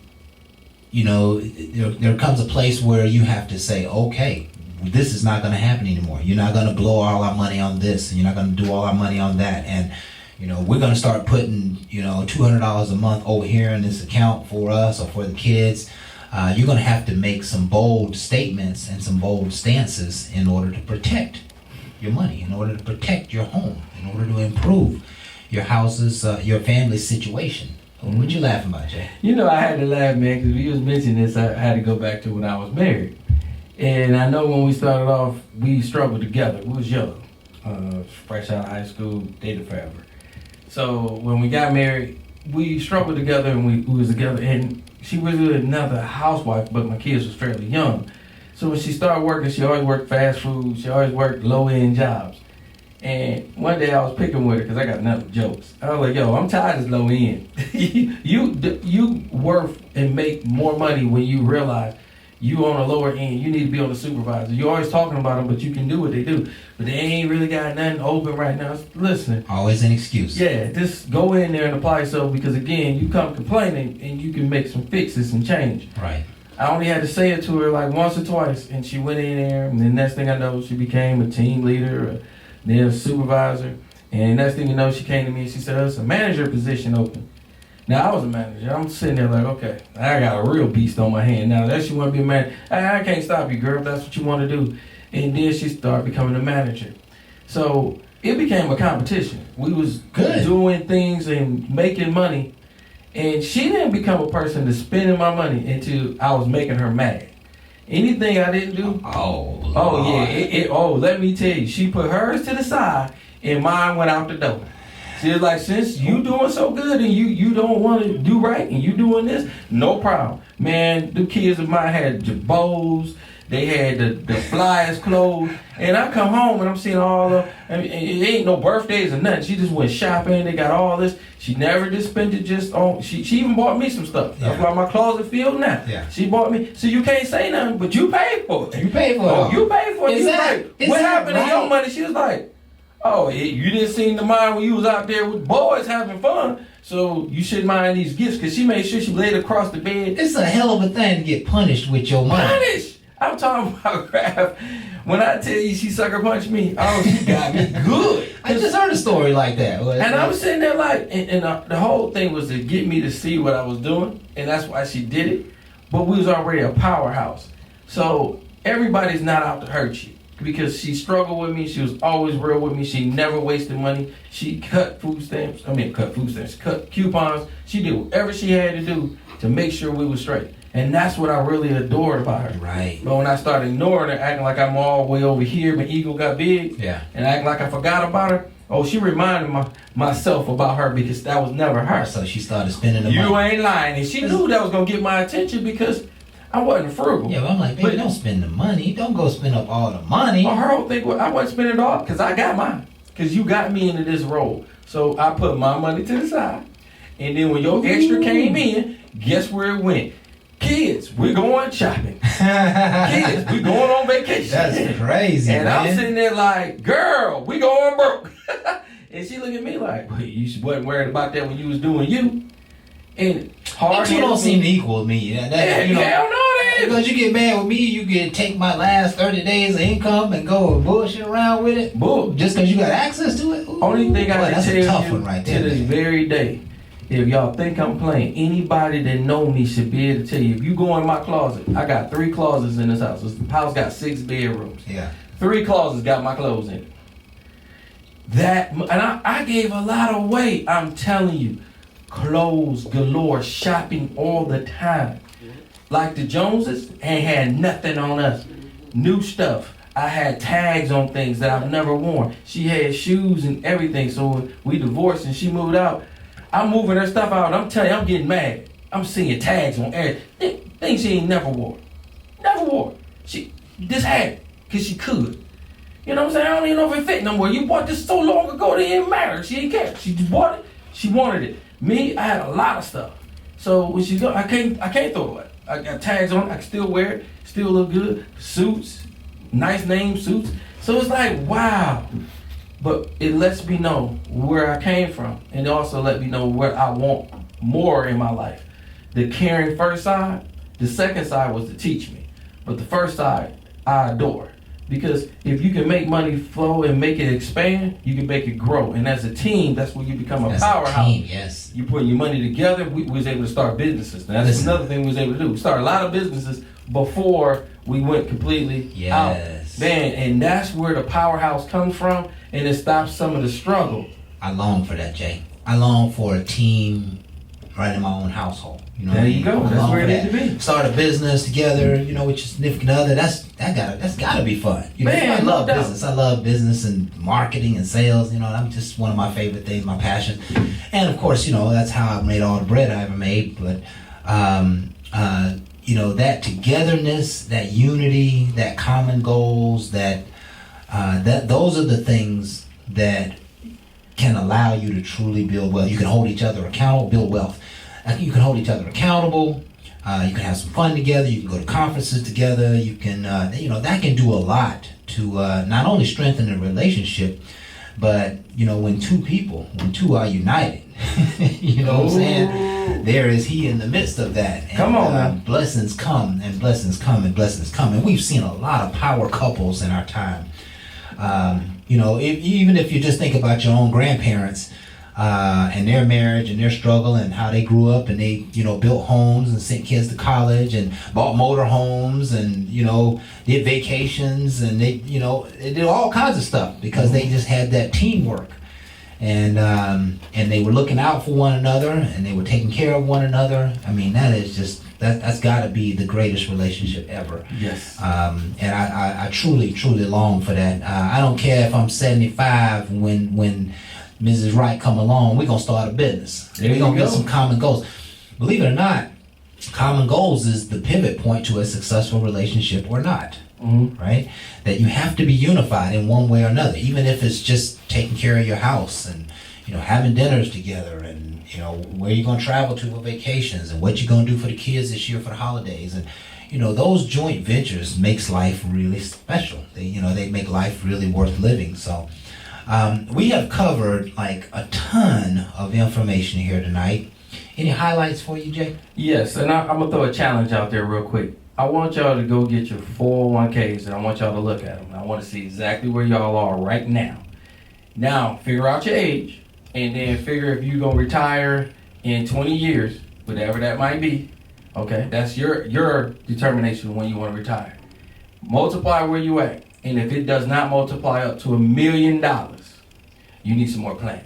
there comes a place where you have to say, okay, this is not going to happen anymore. You're not going to blow all our money on this, and you're not going to do all our money on that. And, we're going to start putting, $200 a month over here in this account for us or for the kids. You're going to have to make some bold statements and some bold stances in order to protect your money, in order to protect your home, in order to improve your house's, your family's situation. What you laughing about, Jay? I had to laugh, man, because you was mentioning this. I had to go back to when I was married. And I know when we started off, we struggled together. We was young, fresh out of high school, dated forever. So when we got married, we struggled together, and we was together. And she was another housewife, but my kids was fairly young. So when she started working, she always worked fast food. She always worked low-end jobs. And one day I was picking with her because I got nothing but jokes. I was like, yo, I'm tired of this low-end. you worth and make more money when you realize you on a lower end. You need to be on the supervisor. You're always talking about them, but you can do what they do. But they ain't really got nothing open right now. Listen. Always an excuse. Yeah, just go in there and apply yourself, because, again, you come complaining and you can make some fixes and change. Right. I only had to say it to her like once or twice, and she went in there, and the next thing I know, she became a team leader, then a supervisor, and next thing you know, she came to me and she said, "There's a manager position open." Now, I was a manager. I'm sitting there like, okay, I got a real beast on my hand. Now, that she want to be a manager, I can't stop you, girl, if that's what you want to do. And then she started becoming a manager. So it became a competition. We was doing things and making money. And she didn't become a person to spending my money until I was making her mad. Anything I didn't do. Oh yeah. Let me tell you, she put hers to the side and mine went out the door. She was like, since you doing so good and you don't want to do right and you doing this, no problem. Man, the kids of mine had Jabos, they had the flyest clothes, and I come home and I'm seeing all of, it ain't no birthdays or nothing. She just went shopping, they got all this. She never just spent it just on, she even bought me some stuff. That's why my closet filled now. Yeah. She bought me, so you can't say nothing, but you paid for it. You paid for it. Oh, you paid for it. Is You that- like, is what that happened to your right? money? She was like, oh, you didn't seem to mind when you was out there with boys having fun, so you shouldn't mind these gifts, because she made sure she laid across the bed. It's a hell of a thing to get punished with your money. Punish! I'm talking about Kraft. When I tell you she sucker punched me, oh, she got me good. I just heard a story like that. And I was sitting there like, and the whole thing was to get me to see what I was doing, and that's why she did it. But we was already a powerhouse. So everybody's not out to hurt you. Because she struggled with me, she was always real with me, she never wasted money. She cut coupons. She did whatever she had to do to make sure we were straight. And that's what I really adored about her. Right. But when I started ignoring her, acting like I'm all the way over here, my ego got big, and acting like I forgot about her, she reminded myself about her because that was never her. So she started spending the You money. ain't lying. And she knew that was going to get my attention because I wasn't frugal. Yeah, but I'm like, baby, don't spend the money. Don't go spend up all the money. Her whole thing was, I wasn't spending it all because I got mine. Because you got me into this role. So I put my money to the side. And then when your extra came in, guess where it went? Kids, we're going shopping. Kids, we're going on vacation. That's crazy, And man. I'm sitting there like, girl, we going broke. And she looked at me like, well, you wasn't worried about that when you was doing you. And hard. You don't seem to equal me. You know, hell no, that because you get mad with me, you can take my last 30 days of income and go and bullshit around with it. Bull. Just because you got access to it. Ooh, Only thing I boy, can that's tell a tough you one right there, to this man. very day, if y'all think I'm playing, anybody that know me should be able to tell you. If you go in my closet, I got 3 closets in this house. This house got 6 bedrooms. Yeah. 3 closets got my clothes in it. And I gave a lot away. I'm telling you, clothes galore, shopping all the time. Like the Joneses, ain't had nothing on us. New stuff. I had tags on things that I've never worn. She had shoes and everything. So when we divorced and she moved out, I'm moving her stuff out. I'm telling you, I'm getting mad. I'm seeing tags on everything. Things she ain't never wore. Never wore. She just had it because she could. You know what I'm saying? I don't even know if it fit no more. You bought this so long ago, they didn't matter. She didn't care. She just bought it. She wanted it. Me, I had a lot of stuff. So when she go, I can't throw it away. I got tags on. I can still wear it. Still look good. Suits, nice name suits. So it's like, wow. But it lets me know where I came from, and it also let me know where I want more in my life. The caring first side, the second side was to teach me, but the first side I adore. Because if you can make money flow and make it expand, you can make it grow. And as a team, that's when you become a powerhouse. A team, yes. You putting your money together, we was able to start businesses. And that's another thing we was able to do. We started a lot of businesses before we went completely out. Man, and that's where the powerhouse comes from, and it stops some of the struggle. I long for that, Jay. I long for a team right in my own household. You know There what I you mean? go. That's where it needs to be. Start a business together, you know, with your significant other. That's gotta be fun. You know, Man, I love no doubt. business. I love business and marketing and sales. You know, I'm just one of my favorite things, my passion. And of course, you know, that's how I made all the bread I ever made. But you know, that togetherness, that unity, that common goals, that those are the things that can allow you to truly build wealth. You can hold each other accountable, build wealth. You can hold each other accountable. You can have some fun together. You can go to conferences together. You can, you know, that can do a lot to not only strengthen the relationship, But when two are united, you know what I'm saying? There is He in the midst of that. And, Come on, man. Blessings come and blessings come and blessings come, and we've seen a lot of power couples in our time. Even if you just think about your own grandparents and their marriage and their struggle and how they grew up, and they built homes and sent kids to college and bought motor homes and did vacations, and they did all kinds of stuff because they just had that teamwork, and they were looking out for one another, and they were taking care of one another. I mean, that is just that's got to be the greatest relationship ever. Yes. And I truly long for that. I don't care if I'm 75 when Mrs. Wright come along. We're gonna start a business. We're gonna get some common goals. Believe it or not, common goals is the pivot point to a successful relationship or not. Right? That you have to be unified in one way or another, even if it's just taking care of your house and having dinners together, and where you're gonna travel to for vacations, and what you're gonna do for the kids this year for the holidays, and those joint ventures makes life really special. They make life really worth living. So we have covered like a ton of information here tonight. Any highlights for you, Jay? Yes, and I'm gonna throw a challenge out there real quick. I want y'all to go get your 401ks, and I want y'all to look at them. I want to see exactly where y'all are right now. Now, figure out your age, and then figure if you're gonna retire in 20 years, whatever that might be. Okay, that's your determination when you want to retire. Multiply where you at, and if it does not multiply up to $1 million, you need some more planning.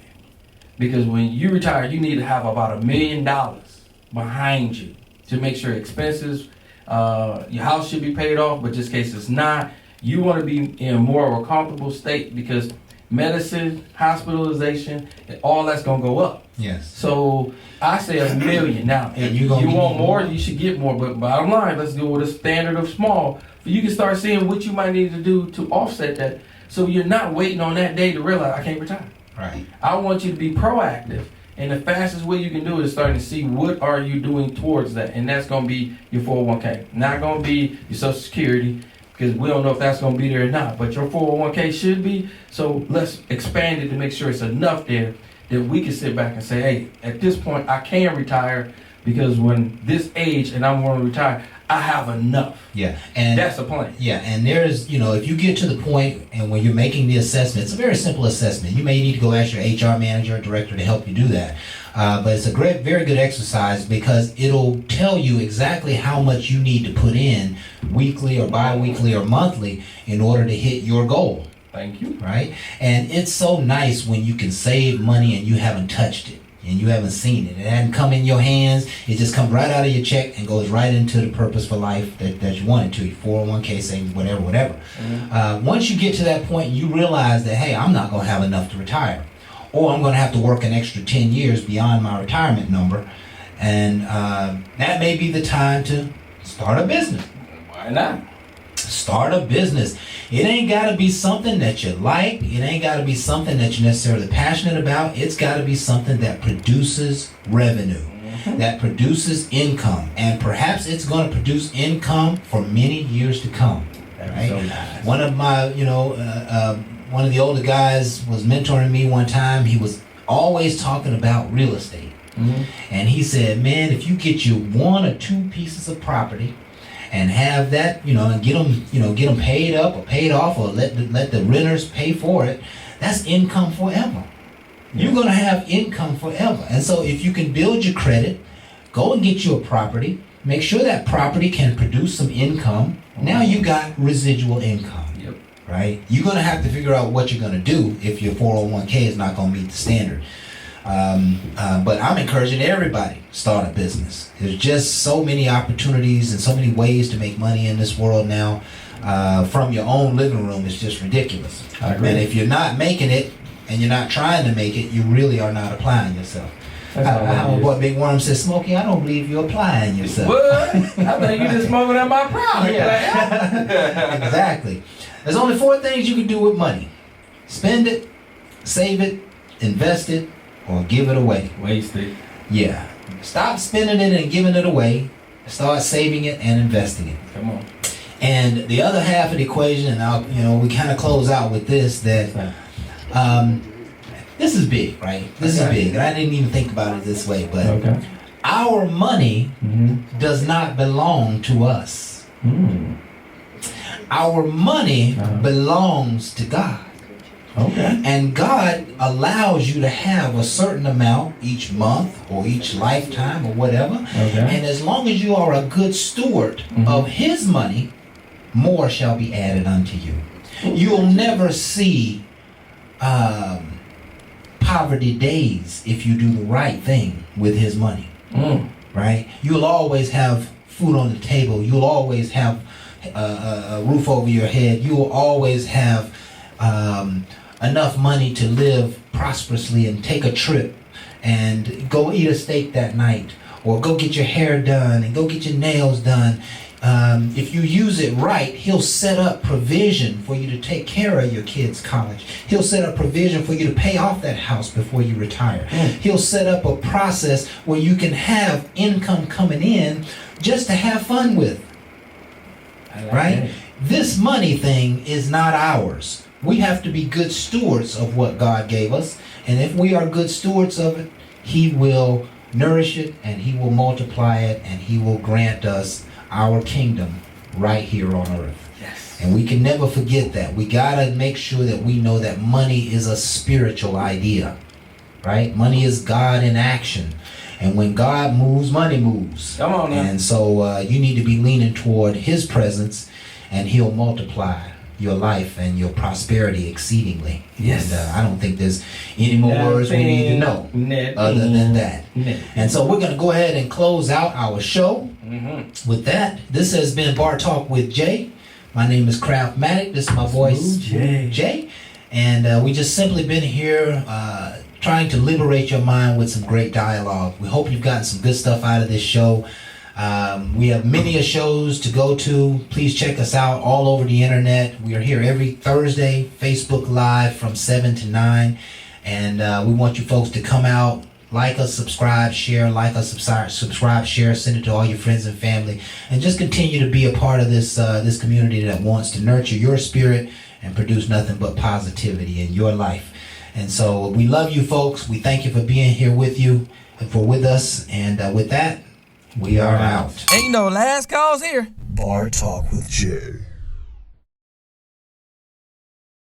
Because when you retire, you need to have about $1 million behind you to make sure expenses, your house should be paid off, but just in case it's not, you want to be in more of a comfortable state, because medicine, hospitalization, all that's going to go up. Yes. So I say $1 million. Now, if you want more, you should get more. But bottom line, let's go with a standard of small. So you can start seeing what you might need to do to offset that. So you're not waiting on that day to realize I can't retire. Right. I want you to be proactive. And the fastest way you can do it is starting to see what are you doing towards that. And that's going to be your 401k. Not going to be your Social Security, because we don't know if that's going to be there or not. But your 401k should be. So let's expand it to make sure it's enough there that we can sit back and say, hey, at this point, I can retire, because when this age and I'm going to retire, I have enough. Yeah. And that's the plan. Yeah. And there's, if you get to the point and when you're making the assessment, it's a very simple assessment. You may need to go ask your HR manager or director to help you do that. But it's a very good exercise, because it'll tell you exactly how much you need to put in weekly or bi-weekly or monthly in order to hit your goal. Thank you. Right? And it's so nice when you can save money and you haven't touched it and you haven't seen it. It hadn't come in your hands. It just comes right out of your check and goes right into the purpose for life that you want it to. Your 401k savings, whatever. Mm-hmm. Once you get to that point, you realize that, hey, I'm not going to have enough to retire. Or I'm going to have to work an extra 10 years beyond my retirement number. And that may be the time to start a business. Why not? Start a business. It ain't got to be something that you like. It ain't got to be something that you're necessarily passionate about. It's got to be something that produces revenue, that produces income. And perhaps it's going to produce income for many years to come. Right? So nice. One of my, one of the older guys was mentoring me one time. He was always talking about real estate. Mm-hmm. And he said, man, if you get you 1 or 2 pieces of property and have that, and get them paid up or paid off, or let the renters pay for it, that's income forever. You're going to have income forever. And so if you can build your credit, go and get you a property, make sure that property can produce some income. Now you got residual income. Yep. Right? You're going to have to figure out what you're going to do if your 401k is not going to meet the standard. But I'm encouraging everybody to start a business. There's just so many opportunities and so many ways to make money in this world now. From your own living room, it's just ridiculous. I agree. And if you're not making it and you're not trying to make it, you really are not applying yourself. How what Big Worm says, Smokey, I don't believe you're applying yourself. What? I think you just smoking at my product. Yeah. Exactly. There's only 4 things you can do with money: spend it, save it, invest it, or give it away. Waste it. Yeah. Stop spending it and giving it away. Start saving it and investing it. Come on. And the other half of the equation, and we kind of close out with this, that This is big, right? This is big. And I didn't even think about it this way, but our money does not belong to us. Our money belongs to God. Okay. And God allows you to have a certain amount each month or each lifetime or whatever. Okay. And as long as you are a good steward of His money, more shall be added unto you. You'll never see poverty days if you do the right thing with His money. Right? You'll always have food on the table. You'll always have a roof over your head. You will always have enough money to live prosperously and take a trip and go eat a steak that night, or go get your hair done and go get your nails done. If you use it right, He'll set up provision for you to take care of your kids' college. He'll set up provision for you to pay off that house before you retire. He'll set up a process where you can have income coming in just to have fun with. Right? This money thing is not ours. We have to be good stewards of what God gave us. And if we are good stewards of it, He will nourish it and He will multiply it and He will grant us our kingdom right here on earth. Yes. And we can never forget that. We got to make sure that we know that money is a spiritual idea. Right? Money is God in action. And when God moves, money moves. Come on now. And so you need to be leaning toward His presence, and He'll multiply your life and your prosperity exceedingly. Yes. And I don't think there's any more words we need to know other than that. And so we're going to go ahead and close out our show with that. This has been Bar Talk with Jay. My name is Craftmatic. This is my voice, Jay. And we just simply been here trying to liberate your mind with some great dialogue. We hope you've gotten some good stuff out of this show. We have many shows to go to. Please check us out all over the internet. We are here every Thursday, Facebook Live from 7 to 9. And we want you folks to come out, like us, subscribe, share, subscribe, share, send it to all your friends and family. And just continue to be a part of this this community that wants to nurture your spirit and produce nothing but positivity in your life. And so we love you folks. We thank you for being here with us. And with that, we are out. Ain't no last calls here. Bar Talk with Jay.